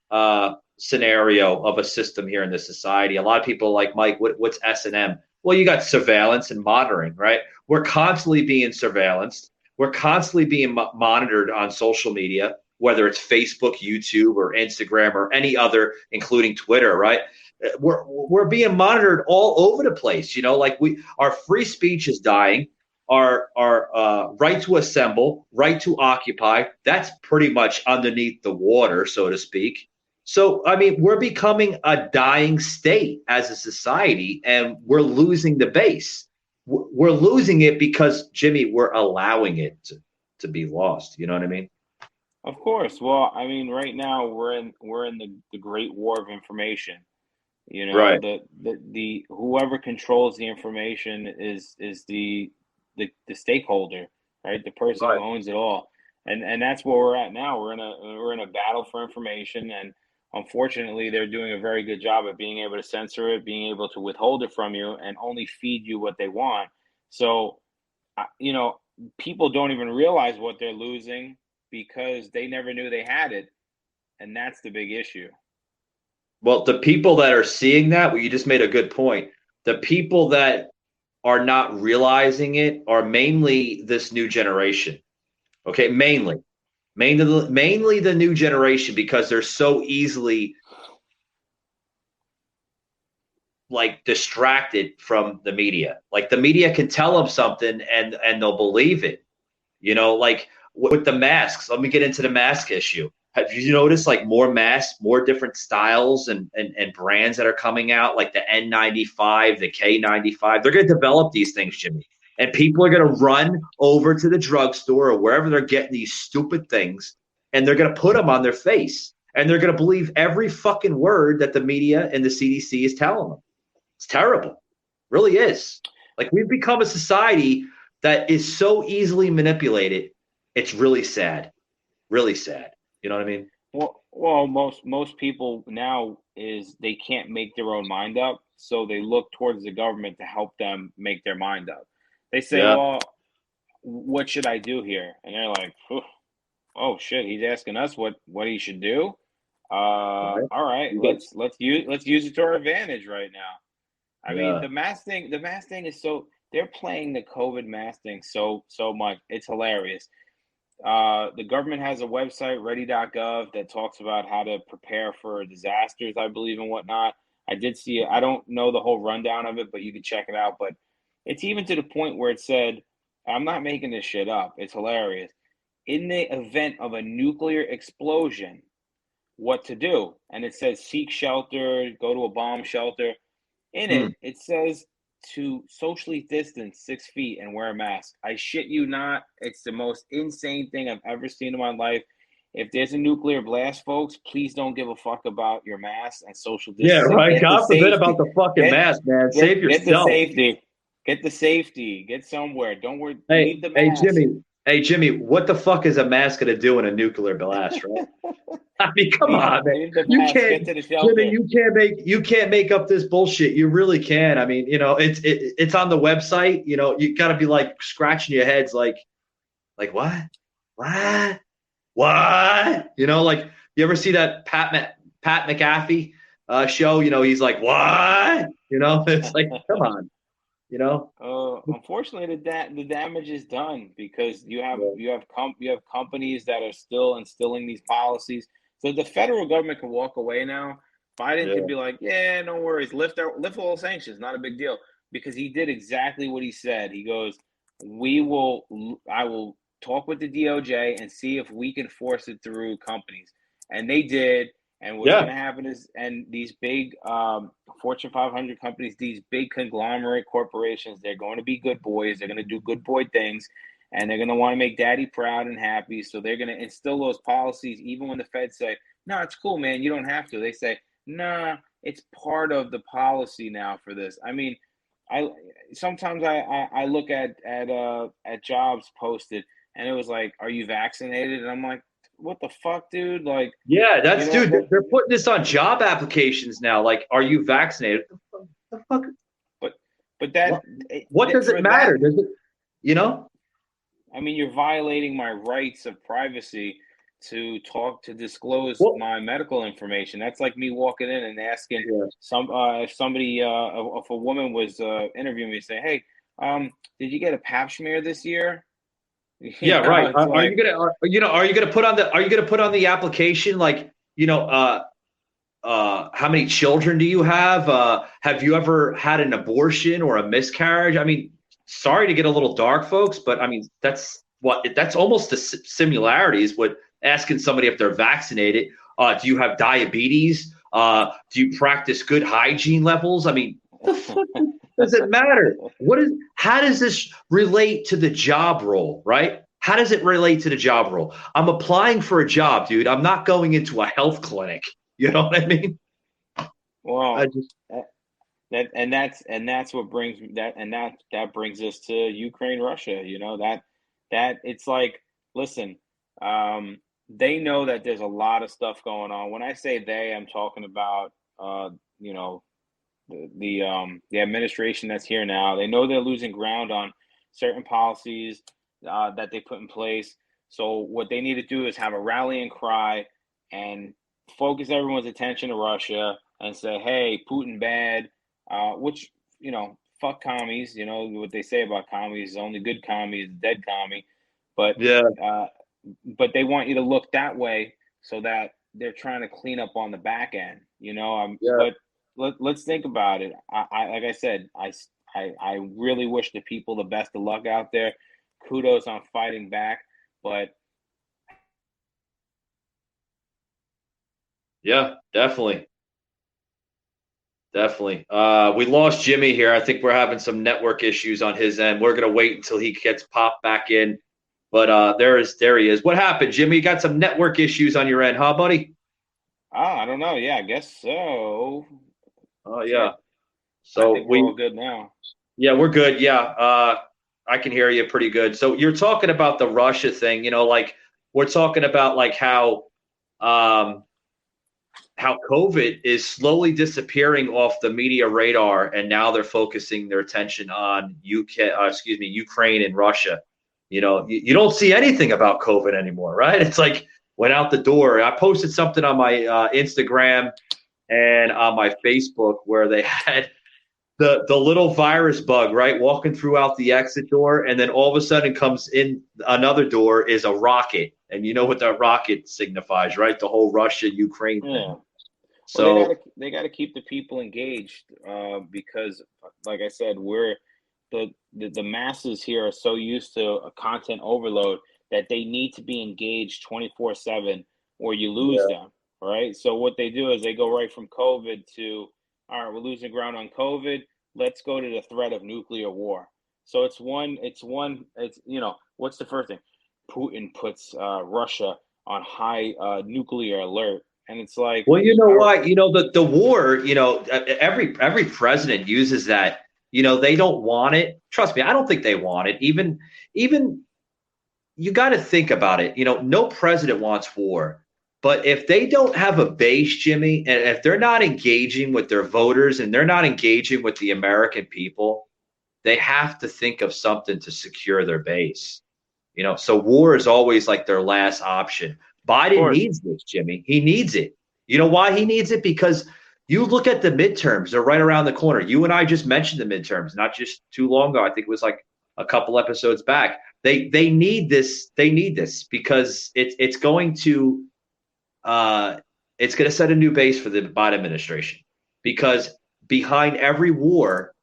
scenario of a system here in this society. A lot of people are like, Mike, what's S&M? Well, you got surveillance and monitoring, right? We're constantly being surveillanced. We're constantly being monitored on social media, whether it's Facebook, YouTube, or Instagram, or any other, including Twitter, right? We're being monitored all over the place. Like our free speech is dying. Our right to assemble, right to occupy, that's pretty much underneath the water, so to speak. So, I mean, we're becoming a dying state as a society, and we're losing the base. We're losing it because, Jimmy, we're allowing it to be lost. You know what I mean? Of course. Well, I mean, right now we're in the great war of information. Right. The whoever controls the information is the stakeholder, right? The person who owns it all, and that's where we're at now. We're in a battle for information, and unfortunately, they're doing a very good job at being able to censor it, being able to withhold it from you, and only feed you what they want. So, people don't even realize what they're losing because they never knew they had it, and that's the big issue. Well, the people that are seeing that, well, you just made a good point. The people that are not realizing it are mainly this new generation. Okay, mainly the new generation, because they're so easily like distracted from the media. Like the media can tell them something and they'll believe it. Like with the masks. Let me get into the mask issue. Have you noticed like more masks, more different styles and brands that are coming out, like the N95, the K95? They're going to develop these things, Jimmy. And people are going to run over to the drugstore or wherever they're getting these stupid things, and they're going to put them on their face. And they're going to believe every fucking word that the media and the CDC is telling them. It's terrible. Really is. Like, we've become a society that is so easily manipulated. It's really sad. Really sad. You know what I mean? Well, most people now is they can't make their own mind up, so they look towards the government to help them make their mind up. They say, "Well, what should I do here?" And they're like, "Oh shit, he's asking us what he should do." All right, let's use it to our advantage right now. I mean, the mask thing is so they're playing the COVID mask thing so much. It's hilarious. The government has a website, ready.gov, that talks about how to prepare for disasters, I believe, and whatnot. I did see it. I don't know the whole rundown of it, but you can check it out. But it's even to the point where it said, I'm not making this shit up. It's hilarious. In the event of a nuclear explosion, what to do. And it says seek shelter, go to a bomb shelter. In it says to socially distance 6 feet and wear a mask. I shit you not. It's the most insane thing I've ever seen in my life. If there's a nuclear blast, folks, please don't give a fuck about your mask and social distancing. Yeah, right. God forbid about the fucking mask, man. Save yourself. Get the safety. Get somewhere. Don't worry. Leave the mask. Hey, Jimmy, what the fuck is a mask going to do in a nuclear blast, right? I mean, come on, man. Jimmy, you can't make up this bullshit. You really can. I mean, it's on the website. You got to be like scratching your heads, like what? Like, you ever see that Pat McAfee show? He's like, what? It's like, come on. Unfortunately, the damage is done because you have companies that are still instilling these policies. So the federal government can walk away now. Biden could be like, yeah, no worries, lift all sanctions, not a big deal, because he did exactly what he said. He goes, I will talk with the DOJ and see if we can force it through companies, and they did. And what's going to happen is, and these big Fortune 500 companies, these big conglomerate corporations, they're going to be good boys. They're going to do good boy things, and they're going to want to make daddy proud and happy. So they're going to instill those policies, even when the feds say, no, it's cool, man, you don't have to. They say, nah, it's part of the policy now for this. I mean, sometimes I look at jobs posted, and it was like, are you vaccinated? And I'm like, what the fuck, dude? Like, yeah, dude. They're putting this on job applications now. Like, are you vaccinated? The fuck? But that. What does it matter? Does it? I mean, you're violating my rights of privacy to disclose my medical information. That's like me walking in and asking if a woman was interviewing me, say, hey, did you get a pap smear this year? Yeah, right. Are you gonna put on the application, like, how many children do you have? Have you ever had an abortion or a miscarriage? I mean, sorry to get a little dark, folks, but I mean, that's almost the similarities with asking somebody if they're vaccinated. Do you have diabetes? Do you practice good hygiene levels? I mean, the fuck does it matter? How does this relate to the job role, right? How does it relate to the job role? I'm applying for a job, dude. I'm not going into a health clinic. You know what I mean? Well, that's what brings that brings us to Ukraine, Russia. You know, that it's like, listen, they know that there's a lot of stuff going on. When I say they, I'm talking about you know, the administration that's here now. They know they're losing ground on certain policies that they put in place. So what they need to do is have a rallying cry and focus everyone's attention to Russia and say, hey, Putin bad, which, you know, fuck commies. You know what they say about commies, only good commie is dead commie. But but they want you to look that way so that they're trying to clean up on the back end, you know. But let's think about it. I like I said, I really wish the people the best of luck out there. Kudos on fighting back, but yeah, definitely. Definitely. We lost Jimmy here. I think we're having some network issues on his end. We're gonna wait until he gets popped back in. But there he is. What happened, Jimmy? You got some network issues on your end, huh, buddy? I don't know. Yeah, I guess so. Oh yeah. So I think we're all good now. Yeah, we're good. Yeah. I can hear you pretty good. So you're talking about the Russia thing, you know, like we're talking about like how COVID is slowly disappearing off the media radar, and now they're focusing their attention on Ukraine and Russia. You know, you don't see anything about COVID anymore, right? It's like went out the door. I posted something on my Instagram and on my Facebook where they had the little virus bug, right, walking throughout the exit door, and then all of a sudden comes in another door is a rocket, and you know what that rocket signifies, right? The whole Russia-Ukraine thing. Yeah. So well, they got to keep the people engaged because, like I said, we're the masses here are so used to a content overload that they need to be engaged 24/7, or you lose them, right? So what they do is they go right from COVID to, all right, we're losing ground on COVID. Let's go to the threat of nuclear war. So it's you know, what's the first thing? Putin puts Russia on high nuclear alert. And it's like, well, you know what? You know, the war, you know, every president uses that. You know, they don't want it. Trust me, I don't think they want it. Even you got to think about it. You know, no president wants war. But if they don't have a base, Jimmy, and if they're not engaging with their voters and they're not engaging with the American people, they have to think of something to secure their base. You know, so war is always like their last option. Biden needs this, Jimmy. He needs it. You know why he needs it? Because you look at the midterms, they're right around the corner. You and I just mentioned the midterms, not just too long ago. I think it was like a couple episodes back. They need this. They need this because it's going to set a new base for the Biden administration. Because behind every war,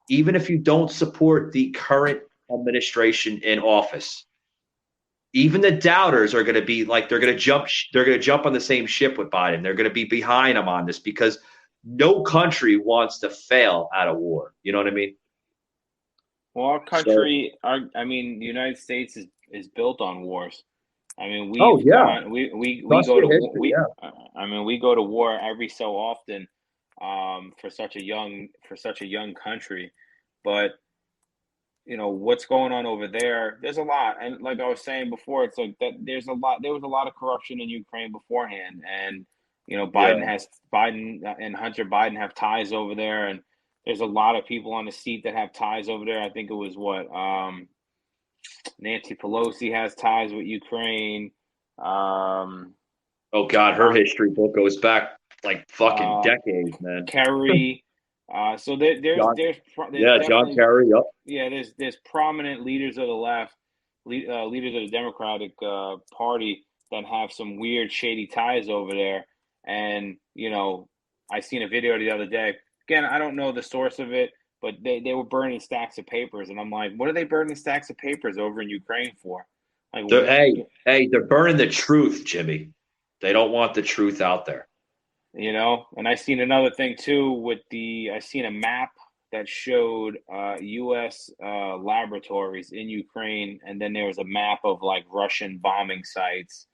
even if you don't support the current administration in office, even the doubters are going to be like they're going to jump on the same ship with Biden. They're going to be behind him on this because no country wants to fail at a war. You know what I mean? Well, our country, the United States is built on wars. I mean, we go to war every so often for such a young country, but you know what's going on over there. There's a lot, and like I was saying before, it's like that. There was a lot of corruption in Ukraine beforehand, and you know Biden and Hunter Biden have ties over there, and there's a lot of people on the seat that have ties over there. I think it was Nancy Pelosi has ties with Ukraine. Oh God, her history book goes back like fucking decades, man. Kerry. So there's John Kerry. Yep. Yeah, there's prominent leaders of the left, leaders of the Democratic Party that have some weird shady ties over there, And, I seen a video the other day. Again, I don't know the source of it, but they were burning stacks of papers. And I'm like, what are they burning stacks of papers over in Ukraine for? Like, they're burning the truth, Jimmy. They don't want the truth out there. And I seen another thing too I seen a map that showed U.S. laboratories in Ukraine, and then there was a map of like Russian bombing sites,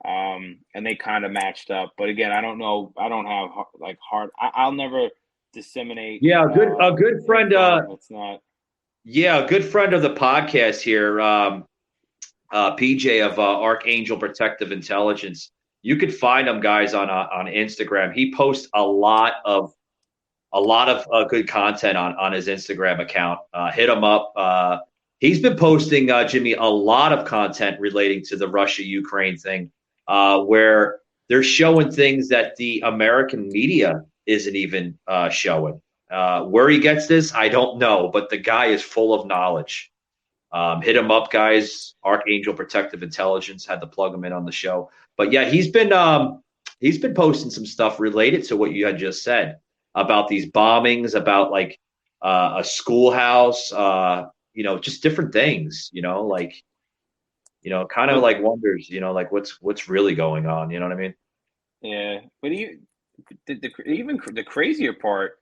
and they kind of matched up. But again, I don't know. I don't have like hard. I'll never disseminate. Yeah, a good friend. It's not. Yeah, a good friend of the podcast here, PJ of Archangel Protective Intelligence. You could find him, guys, on Instagram. He posts a lot of good content on his Instagram account. Hit him up. He's been posting, Jimmy, a lot of content relating to the Russia-Ukraine thing, where they're showing things that the American media isn't even showing. Where he gets this, I don't know, but the guy is full of knowledge. Hit him up, guys. Archangel Protective Intelligence, had to plug him in on the show. But yeah, he's been posting some stuff related to what you had just said about these bombings, about like a schoolhouse, just different things, kind of like wonders, like what's really going on, you know what I mean? Yeah, but even the crazier part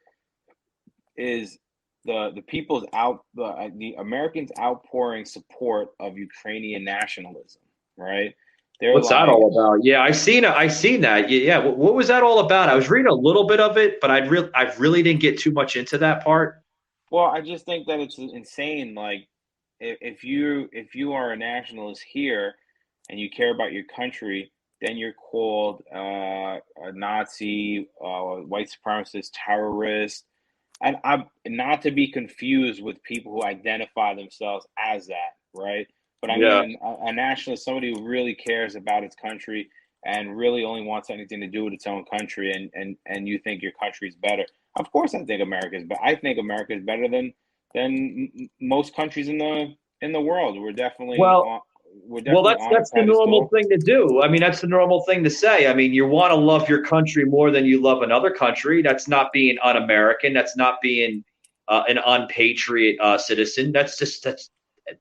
is the people's the Americans outpouring support of Ukrainian nationalism, right? What's that all about? Yeah, I've seen that. Yeah, what was that all about? I was reading a little bit of it, but I really didn't get too much into that part. Well, I just think that it's insane. Like, if you are a nationalist here and you care about your country, then you're called a Nazi, white supremacist, terrorist, and I'm not to be confused with people who identify themselves as that, right? But I mean, a nationalist, somebody who really cares about its country and really only wants anything to do with its own country, and you think your country is better. Of course, I think America is better. I think America is better than most countries in the world. We're definitely that's the normal thing to do. I mean, that's the normal thing to say. I mean, you want to love your country more than you love another country. That's not being un-American. That's not being an unpatriot citizen.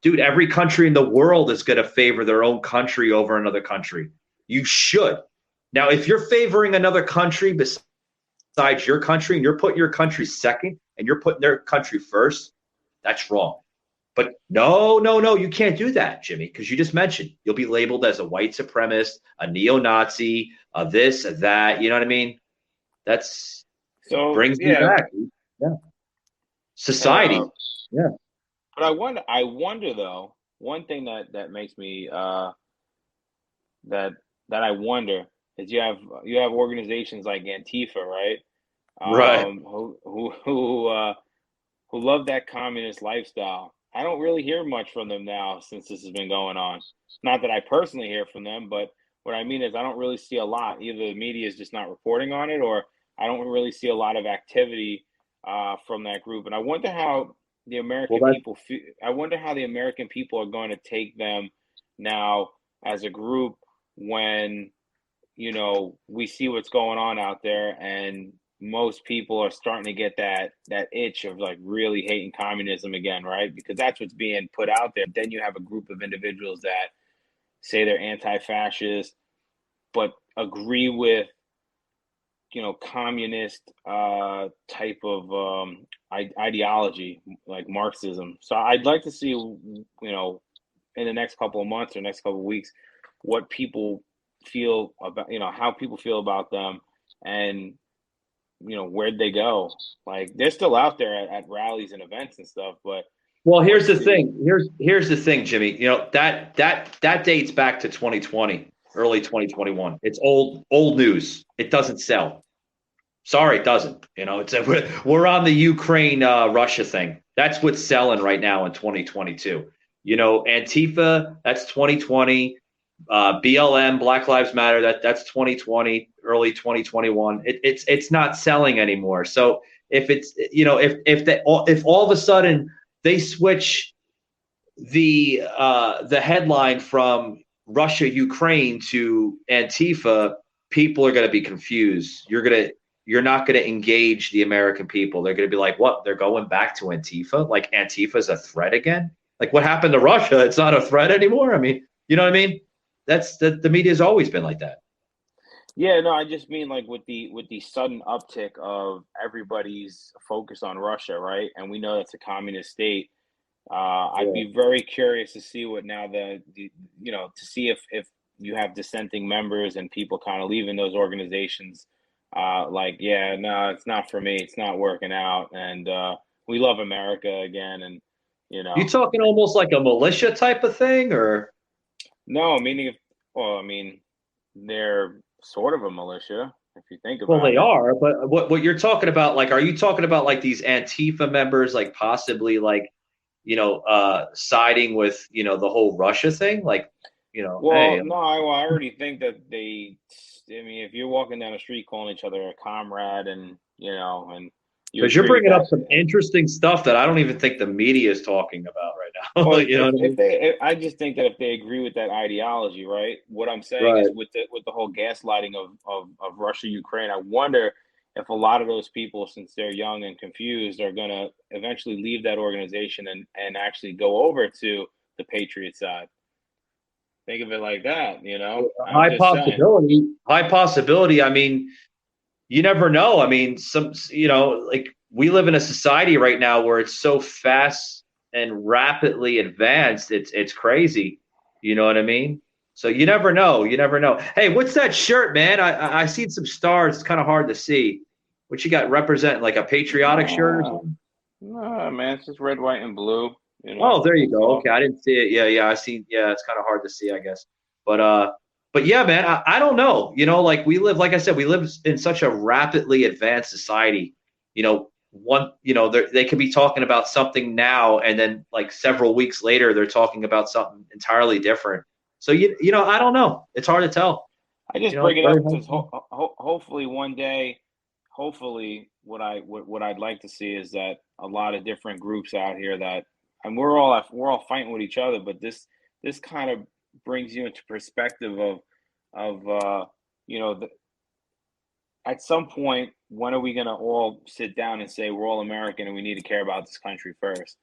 Dude, every country in the world is going to favor their own country over another country. You should. Now, if you're favoring another country besides your country and you're putting your country second and you're putting their country first, that's wrong. But no, you can't do that, Jimmy, because you just mentioned you'll be labeled as a white supremacist, a neo-Nazi, a this, a that. You know what I mean? That's brings me back. Yeah. Society. Yeah. But I wonder though, one thing that makes me that I wonder is you have organizations like Antifa, right? Right. Who love that communist lifestyle. I don't really hear much from them now since this has been going on. Not that I personally hear from them, but what I mean is I don't really see a lot. Either the media is just not reporting on it, or I don't really see a lot of activity from that group. And I wonder how the American people feel. I wonder how the American people are going to take them now as a group when, we see what's going on out there, and most people are starting to get that itch of like really hating communism again, right? Because that's what's being put out there. Then you have a group of individuals that say they're anti-fascist, but agree with, communist type of ideology like Marxism. So I'd like to see, in the next couple of months or next couple of weeks, what people feel about, how people feel about them, and where'd they go? Like, they're still out there at rallies and events and stuff, but here's the thing. Here's the thing, Jimmy. That dates back to 2020, early 2021. It's old news. It doesn't sell. Sorry, it doesn't. We're on the Ukraine Russia thing. That's what's selling right now in 2022. Antifa, that's 2020. BLM, Black Lives Matter, that's 2020, early 2021. It's not selling anymore. So if it's if all of a sudden they switch the headline from Russia Ukraine to Antifa, people are going to be confused. You're not going to engage the American people. They're going to be like, what? They're going back to Antifa? Like Antifa's a threat again? Like what happened to Russia? It's not a threat anymore. I mean, you know what I mean? That's the media's always been like that. Yeah, no, I just mean like with the sudden uptick of everybody's focus on Russia, right? And we know that's a communist state. I'd be very curious to see what now to see if you have dissenting members and people kind of leaving those organizations. Yeah, no, it's not for me. It's not working out, and we love America again, and you talking almost like a militia type of thing, or no? Meaning, they're sort of a militia if you think about it. Well, they are, but what you're talking about, like, are you talking about like these Antifa members, like possibly like, siding with, the whole Russia thing? Like, Well, hey, no, I already think that if you're walking down the street calling each other a comrade and because you're bringing up some interesting stuff that I don't even think the media is talking about right now. Well, I I just think that if they agree with that ideology, right? What I'm saying is with the whole gaslighting of Russia, Ukraine, I wonder if a lot of those people, since they're young and confused, are going to eventually leave that organization and actually go over to the Patriot side. Think of it like that, High possibility. I mean, you never know. I mean, like we live in a society right now where it's so fast and rapidly advanced. It's crazy. You know what I mean? So you never know. Hey, what's that shirt, man? I seen some stars. It's kind of hard to see. What you got representing, like a patriotic shirt or something? No, man, it's just red, white, and blue. Oh, there you go. Okay, I didn't see it. Yeah, I seen. Yeah, it's kind of hard to see, I guess. But yeah, man, I don't know. Like like I said, we live in such a rapidly advanced society. They could be talking about something now, and then like several weeks later, they're talking about something entirely different. So I don't know. It's hard to tell. I just bring it up because hopefully one day, what I'd like to see is that a lot of different groups out here and we're all fighting with each other, but this kind of brings you into perspective of at some point, when are we going to all sit down and say we're all American and we need to care about this country first?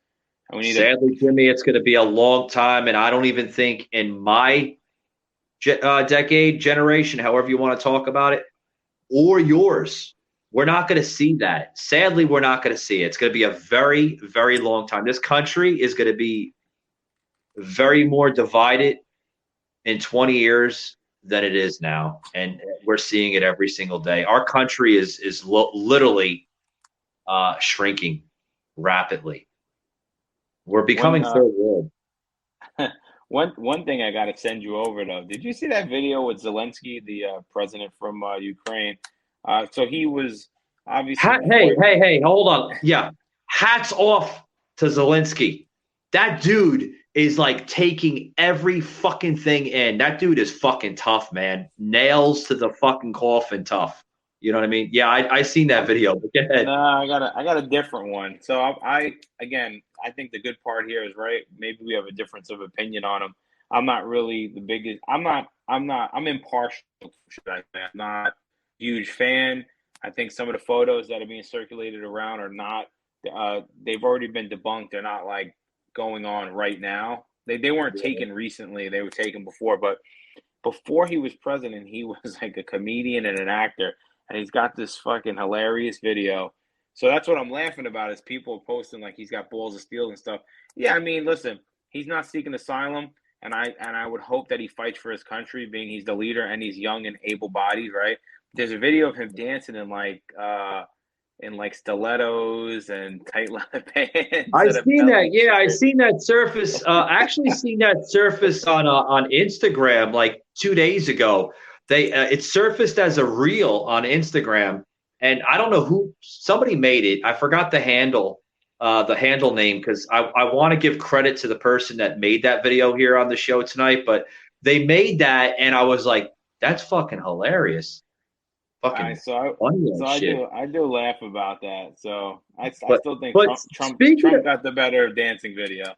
And we need Sadly, Jimmy, it's going to be a long time, and I don't even think in my decade, generation, however you want to talk about it, or yours, we're not going to see that. Sadly, we're not going to see it. It's going to be a very, very long time. This country is going to be very more divided in 20 years than it is now, and we're seeing it every single day. Our country is literally shrinking rapidly. We're becoming third world. One thing I got to send you over though. Did you see that video with Zelensky, the president from Ukraine? So he was obviously. Hey, hold on. Yeah, hats off to Zelensky. That dude is like taking every fucking thing in. That dude is fucking tough, man. Nails to the fucking coffin, tough. You know what I mean? Yeah, I seen that video. But go ahead. No, I got a different one. So I think the good part here is, right, maybe we have a difference of opinion on him. I'm not really the biggest. I'm impartial. Should I say? I'm not a huge fan. I think some of the photos that are being circulated around are not. They've already been debunked. They're not like going on right now. They weren't taken recently. They were taken before, but before he was president, he was like a comedian and an actor, and he's got this fucking hilarious video. So that's what I'm laughing about is people posting like he's got balls of steel and stuff. Yeah, I mean, listen, he's not seeking asylum, and I would hope that he fights for his country, being he's the leader and he's young and able-bodied, right? There's a video of him dancing in like stilettos and tight leather pants. I've seen that. Yeah, I've seen that surface. Actually, seen that surface on Instagram like 2 days ago. It surfaced as a reel on Instagram, and I don't know who. Somebody made it. I forgot the handle name because I want to give credit to the person that made that video here on the show tonight. But they made that, and I was like, "That's fucking hilarious." I do laugh about that. So I still think Trump got the better dancing video.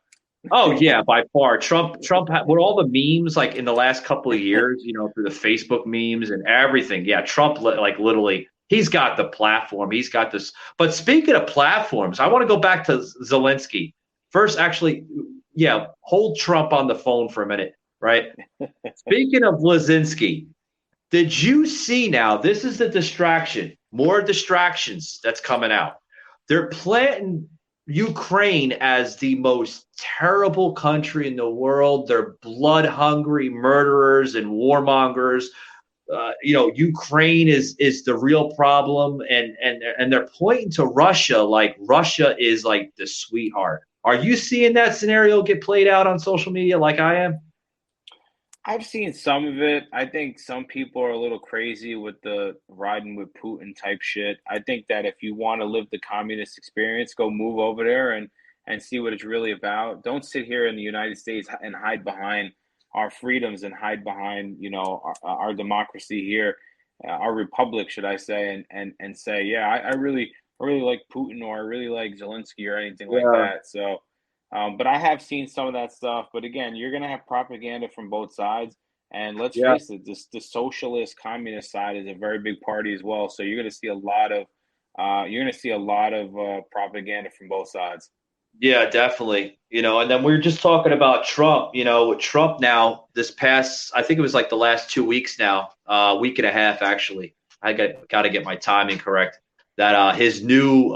Oh yeah, by far. Trump with all the memes like in the last couple of years, through the Facebook memes and everything. Yeah, Trump like literally he's got the platform. He's got this. But speaking of platforms, I want to go back to Zelensky. First, actually, yeah, hold Trump on the phone for a minute, right? Speaking of Zelensky, did you see now? This is the distraction. More distractions that's coming out. They're planting Ukraine as the most terrible country in the world. They're blood-hungry murderers and warmongers. Ukraine is the real problem, and they're pointing to Russia like Russia is like the sweetheart. Are you seeing that scenario get played out on social media like I am? I've seen some of it. I think some people are a little crazy with the riding with Putin type shit. I think that if you want to live the communist experience, go move over there and see what it's really about. Don't sit here in the United States and hide behind our freedoms and hide behind, our democracy here, our republic, should I say, and say, yeah, I really like Putin, or I really like Zelensky or anything like that. So. But I have seen some of that stuff. But again, you're going to have propaganda from both sides. And let's face it, the socialist communist side is a very big party as well. So you're going to see a lot of propaganda from both sides. Yeah, definitely. And then we were just talking about Trump, with Trump now this past, I think it was like the last 2 weeks now, week and a half, actually. I got to get my timing correct. That his new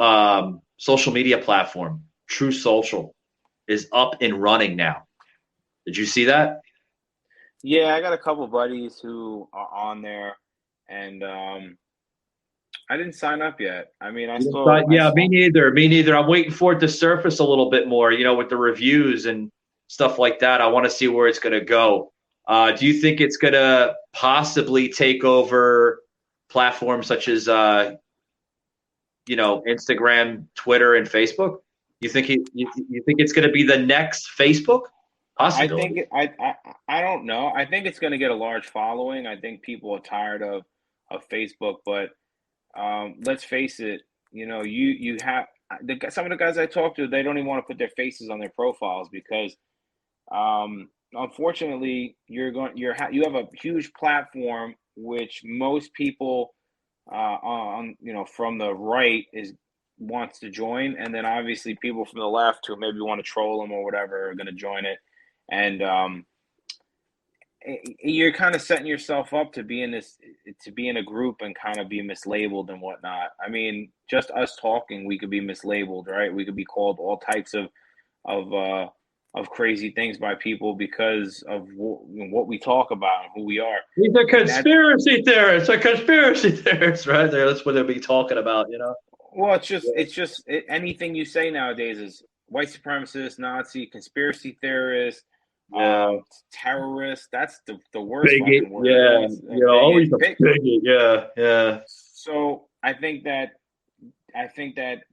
social media platform, True Social, is up and running now. Did you see that? Yeah, I got a couple buddies who are on there, and I didn't sign up yet. I mean, me neither. I'm waiting for it to surface a little bit more, with the reviews and stuff like that. I want to see where it's going to go. Do you think it's going to possibly take over platforms such as, Instagram, Twitter, and Facebook? You think you think it's going to be the next Facebook? Possibility. I don't know. I think it's going to get a large following. I think people are tired of Facebook, but let's face it. You have some of the guys I talk to. They don't even want to put their faces on their profiles because, unfortunately, you have a huge platform which most people from the right wants to join, and then obviously people from the left who maybe want to troll them or whatever are going to join it, and you're kind of setting yourself up to be in a group and kind of be mislabeled and whatnot. I mean, just us talking, we could be mislabeled, right? We could be called all types of crazy things by people because of what we talk about and who we are. He's a conspiracy theorist. A conspiracy theorist, right there. That's what they'll be talking about, Well, it's just anything you say nowadays is white supremacist, Nazi, conspiracy theorist, terrorist. That's the worst bigot. Word. Yeah, always a bigot. Yeah. So I think that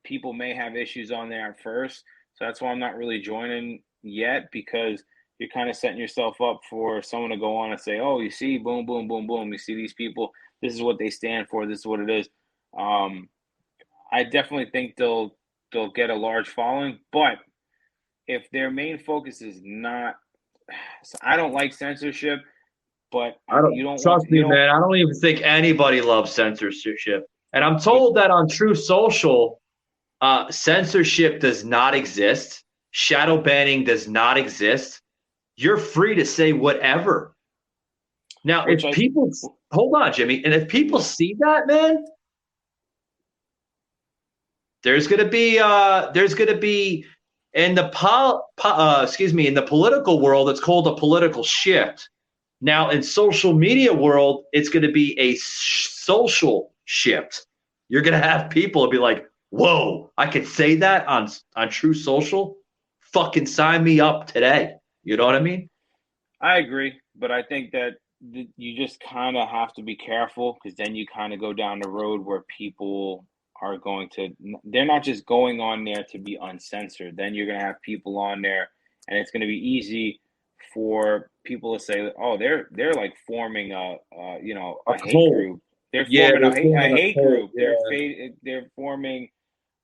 people may have issues on there at first. So that's why I'm not really joining yet, because you're kind of setting yourself up for someone to go on and say, "Oh, you see, boom, boom, boom, boom. You see these people. This is what they stand for. This is what it is." I definitely think they'll get a large following, but if their main focus is not, I don't like censorship, but trust me, man. I don't even think anybody loves censorship, and I'm told that on True Social, censorship does not exist. Shadow banning does not exist. You're free to say whatever. Now, hold on, Jimmy, and if people see that, man. There's going to be in the political world, it's called a political shift. Now, in social media world, it's going to be a social shift. You're going to have people be like, "Whoa, I could say that on True Social? Fucking sign me up today." You know what I mean? I agree, but I think that you just kind of have to be careful, because then you kind of go down the road where people are they're not just going on there to be uncensored. Then you're going to have people on there, and it's going to be easy for people to say, "Oh, they're like forming a hate group. They're forming a hate group. Yeah. They're forming.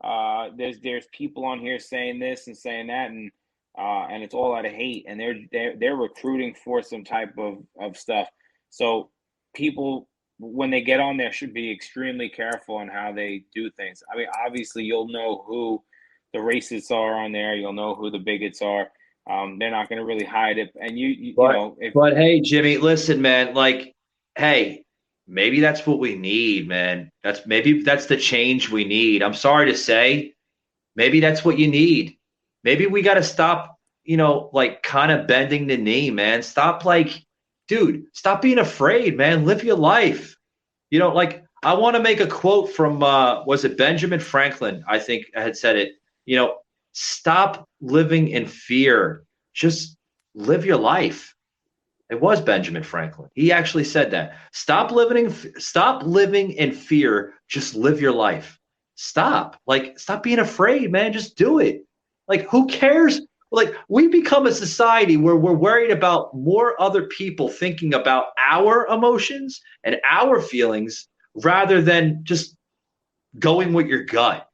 There's people on here saying this and saying that, and and it's all out of hate, and they're recruiting for some type of stuff. So people, when they get on there, should be extremely careful on how they do things. I mean, obviously, you'll know who the racists are on there. You'll know who the bigots are. They're not going to really hide it. And you know, but hey, Jimmy, listen, man. Like, hey, maybe that's what we need, man. Maybe that's the change we need. I'm sorry to say, maybe that's what you need. Maybe we got to stop, you know, like kind of bending the knee, man. Stop, like, dude, stop being afraid, man. Live your life. You know, like, I want to make a quote from, was it Benjamin Franklin? I think I had said it. You know, stop living in fear. Just live your life. It was Benjamin Franklin. He actually said that. Stop living in fear. Just live your life. Stop being afraid, man. Just do it. Like, who cares? Like, we become a society where we're worried about more other people thinking about our emotions and our feelings rather than just going with your gut.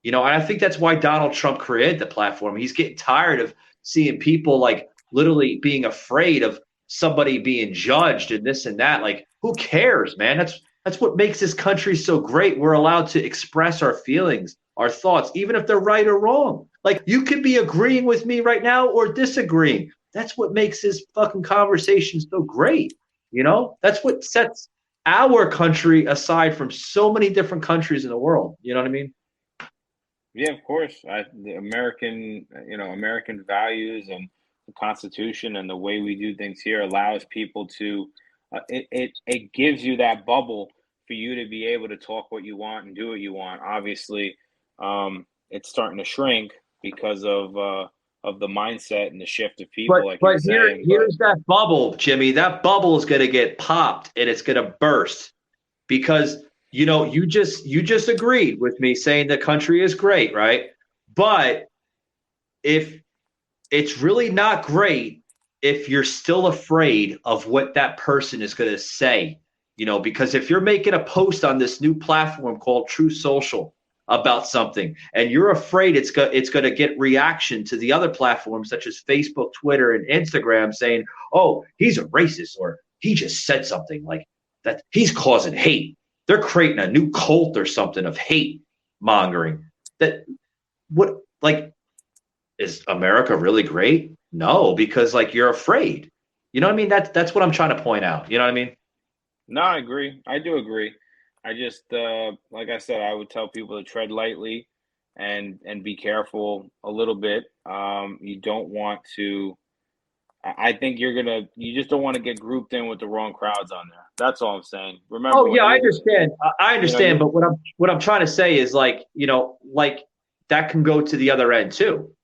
You know, and I think that's why Donald Trump created the platform. He's getting tired of seeing people, like, literally being afraid of somebody being judged and this and that. Like, who cares, man? That's what makes this country so great. We're allowed to express our feelings, our thoughts, even if they're right or wrong. Like, you could be agreeing with me right now or disagreeing. That's what makes this fucking conversation so great. You know, that's what sets our country aside from so many different countries in the world. You know what I mean? Yeah, of course. The American values and the Constitution and the way we do things here allows people to. It gives you that bubble for you to be able to talk what you want and do what you want. Obviously, it's starting to shrink because of the mindset and the shift of people. Here's that bubble, Jimmy. That bubble is going to get popped and it's going to burst because. You know, you just agreed with me saying the country is great, right? But if it's really not great if you're still afraid of what that person is going to say, you know, because if you're making a post on this new platform called Truth Social about something and you're afraid it's going to get reaction to the other platforms such as Facebook, Twitter, and Instagram saying, oh, he's a racist or he just said something like that, he's causing hate. They're creating a new cult or something of hate mongering. Is America really great? No, because like you're afraid. You know what I mean? That's what I'm trying to point out. You know what I mean? No, I agree. I do agree. I just like I said, I would tell people to tread lightly and be careful a little bit. You don't want to. I think you just don't want to get grouped in with the wrong crowds on there. That's all I'm saying. Remember? Oh yeah, I understand. I understand, but what I'm trying to say is like, you know, like that can go to the other end too.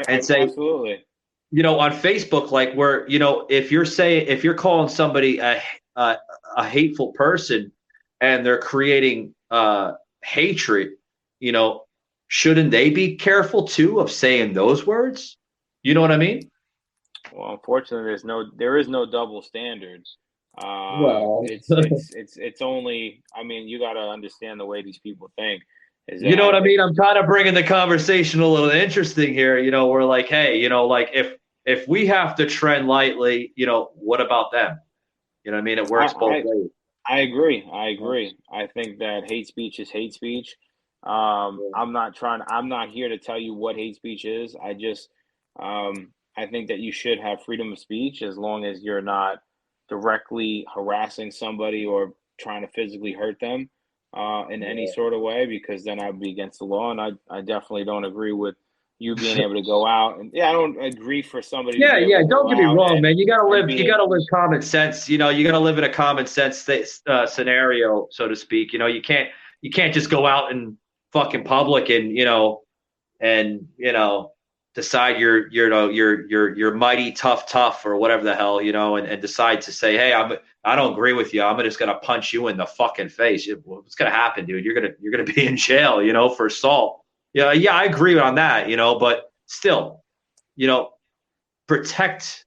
Absolutely. You know, on Facebook, like where, you know, if you're calling somebody a hateful person and they're creating hatred, you know, shouldn't they be careful too of saying those words? You know what I mean? Well, unfortunately, there is no double standards. It's only. I mean, you got to understand the way these people think. You know what I mean? I'm kind of bringing the conversation a little interesting here. You know, we're like, hey, you know, like if we have to tread lightly, you know, what about them? You know what I mean? It works both ways. I agree. I think that hate speech is hate speech. I'm not here to tell you what hate speech is. I think that you should have freedom of speech as long as you're not directly harassing somebody or trying to physically hurt them in any sort of way, because then I'd be against the law. And I definitely don't agree with you being able to go out and I don't agree for somebody. Yeah. Don't get me wrong, man. You gotta live common sense. You know, you gotta live in a common sense scenario, so to speak. You know, you can't just go out in fucking public and decide you're mighty tough or whatever the hell, you know, and decide to say, hey, I don't agree with you. I'm just gonna punch you in the fucking face. What's gonna happen, dude? You're gonna be in jail, you know, for assault. Yeah, I agree on that, you know, but still, you know, protect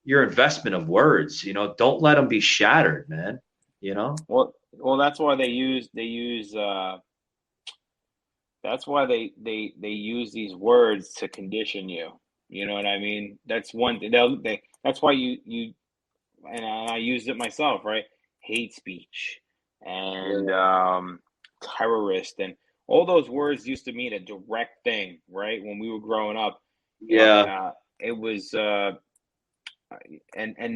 your investment of words. You know, don't let them be shattered, man. You know. Well, that's why they use. That's why they use these words to condition you. You know what I mean? That's one thing. That's why you and I used it myself, right? Hate speech and terrorist and all those words used to mean a direct thing, right? When we were growing up, Yeah. it was, and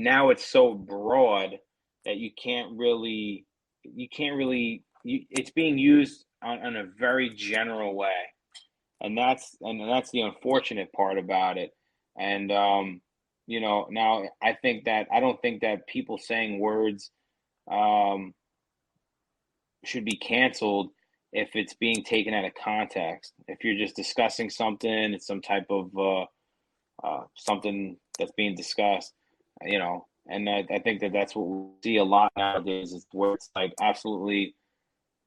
now it's so broad that you can't really. It's being used on a very general way, and that's the unfortunate part about it. And now I don't think that people saying words should be canceled if it's being taken out of context. If you're just discussing something, it's some type of something that's being discussed, and I think that's what we see a lot nowadays, is where it's like absolutely,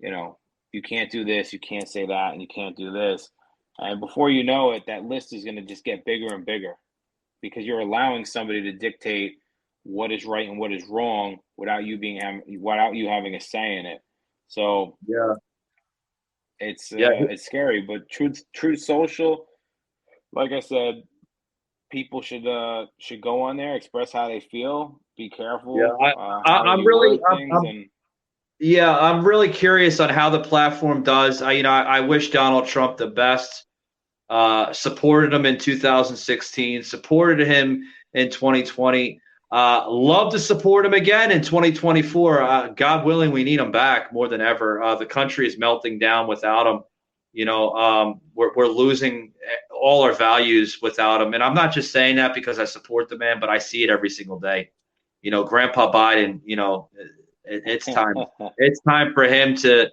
you can't do this, you can't say that, and you can't do this. And before you know it, that list is going to just get bigger and bigger because you're allowing somebody to dictate what is right and what is wrong without you having a say in it. So it's scary. But Truth Social, like I said, people should go on there, express how they feel, be careful. I'm really curious on how the platform does. I wish Donald Trump the best. Supported him in 2016, supported him in 2020. Love to support him again in 2024. God willing, we need him back more than ever. The country is melting down without him. We're losing all our values without him. And I'm not just saying that because I support the man, but I see it every single day. Grandpa Biden, it's time. It's time for him to,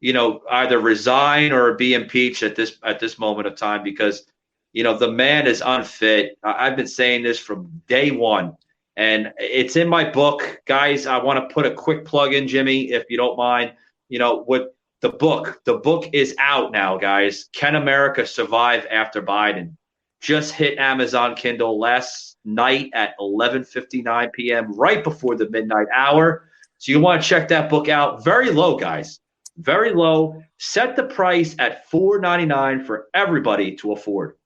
either resign or be impeached at this moment of time because, the man is unfit. I've been saying this from day one, and it's in my book, guys. I want to put a quick plug in, Jimmy, if you don't mind. What the book is out now, guys. Can America Survive After Biden? Just hit Amazon Kindle last night at 11:59 p.m., right before the midnight hour. So you want to check that book out. Very low, guys. Very low. Set the price at $4.99 for everybody to afford.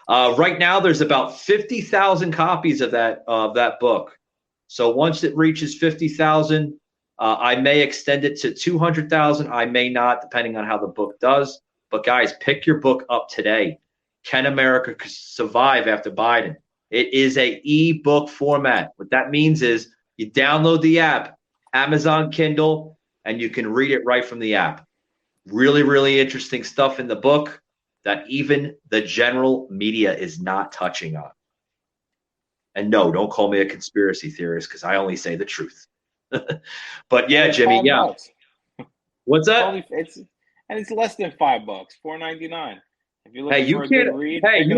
Right now, there's about 50,000 copies of that book. So once it reaches 50,000, I may extend it to 200,000. I may not, depending on how the book does. But guys, pick your book up today. Can America Survive After Biden? It is a e-book format. What that means is you download the app, Amazon Kindle, and you can read it right from the app. Really, really interesting stuff in the book that even the general media is not touching on. And no, don't call me a conspiracy theorist because I only say the truth. But yeah, Jimmy, yeah. What's that? It's less than $5, $4.99. If you're looking for a good read, you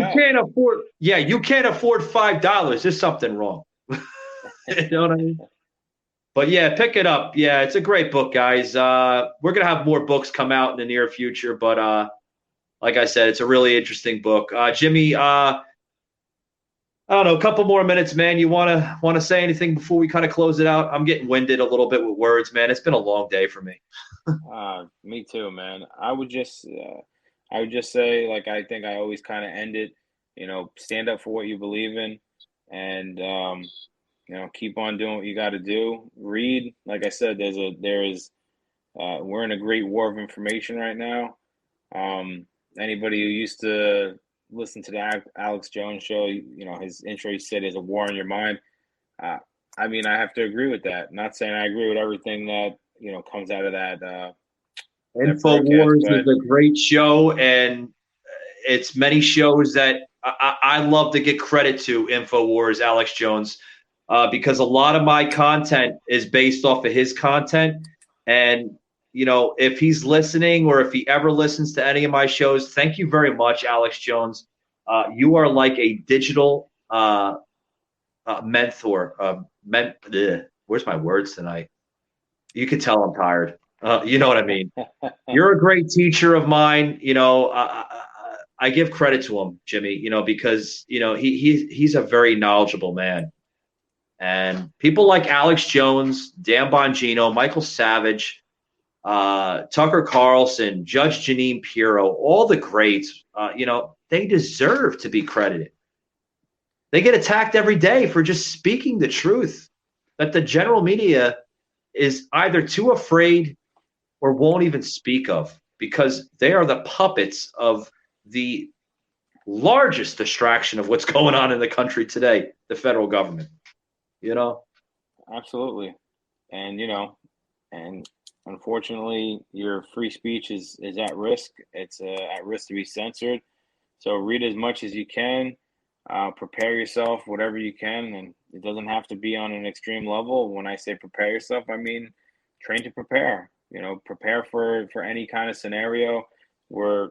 can't afford $5. There's something wrong. You know what I mean? But yeah, pick it up. Yeah, it's a great book, guys. We're gonna have more books come out in the near future, but like I said, it's a really interesting book. Jimmy, I don't know, a couple more minutes, man. You wanna say anything before we kind of close it out? I'm getting winded a little bit with words, man. It's been a long day for me. Me too, man. I would just say, like I think I always kind of end it, stand up for what you believe in, and keep on doing what you got to do. Read, like I said, we're in a great war of information right now. Anybody who used to listen to the Alex Jones show, his intro, he said, "There's a war in your mind." I have to agree with that. Not saying I agree with everything that comes out of that. InfoWars is a great show, and it's many shows that I love to get credit to. InfoWars, Alex Jones. Because a lot of my content is based off of his content. And, if he's listening or if he ever listens to any of my shows, thank you very much, Alex Jones. You are like a digital mentor. Where's my words tonight? You can tell I'm tired. You know what I mean? You're a great teacher of mine. I give credit to him, Jimmy, because, he's a very knowledgeable man. And people like Alex Jones, Dan Bongino, Michael Savage, Tucker Carlson, Judge Jeanine Pirro, all the greats, they deserve to be credited. They get attacked every day for just speaking the truth that the general media is either too afraid or won't even speak of, because they are the puppets of the largest distraction of what's going on in the country today, the federal government. Absolutely. And, and unfortunately, your free speech is at risk. It's at risk to be censored. So read as much as you can, prepare yourself, whatever you can. And it doesn't have to be on an extreme level. When I say prepare yourself, I mean, train to prepare, prepare for any kind of scenario. We're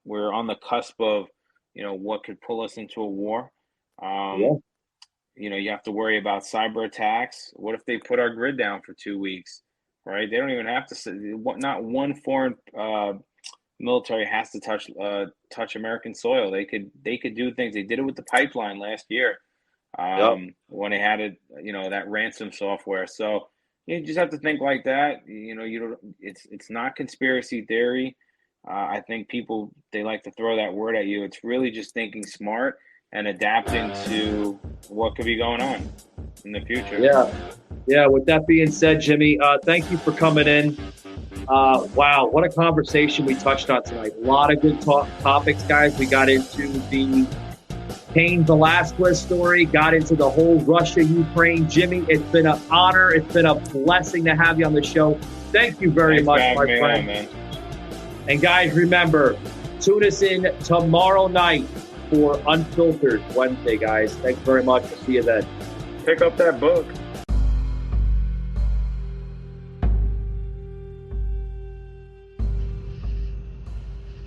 on the cusp of, what could pull us into a war. You have to worry about cyber attacks. What if they put our grid down for 2 weeks, right? They don't even have to. Not one foreign military has to touch American soil. They could do things. They did it with the pipeline last year when they had it, that ransom software. So you just have to think like that. It's not conspiracy theory. I think people, they like to throw that word at you. It's really just thinking smart and adapting to what could be going on in the future. Yeah. With that being said, Jimmy, thank you for coming in. Wow, what a conversation we touched on tonight. A lot of good topics, guys. We got into the Cain Velasquez story, got into the whole Russia-Ukraine. Jimmy, it's been an honor. It's been a blessing to have you on the show. Thank you very much, my friend. Man. And guys, remember, tune us in tomorrow night for Unfiltered Wednesday, guys. Thanks very much. We'll see you then. Pick up that book.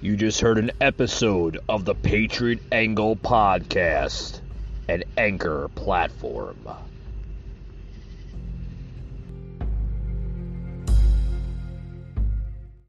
You just heard an episode of the Patriot Angle Podcast, an Anchor platform.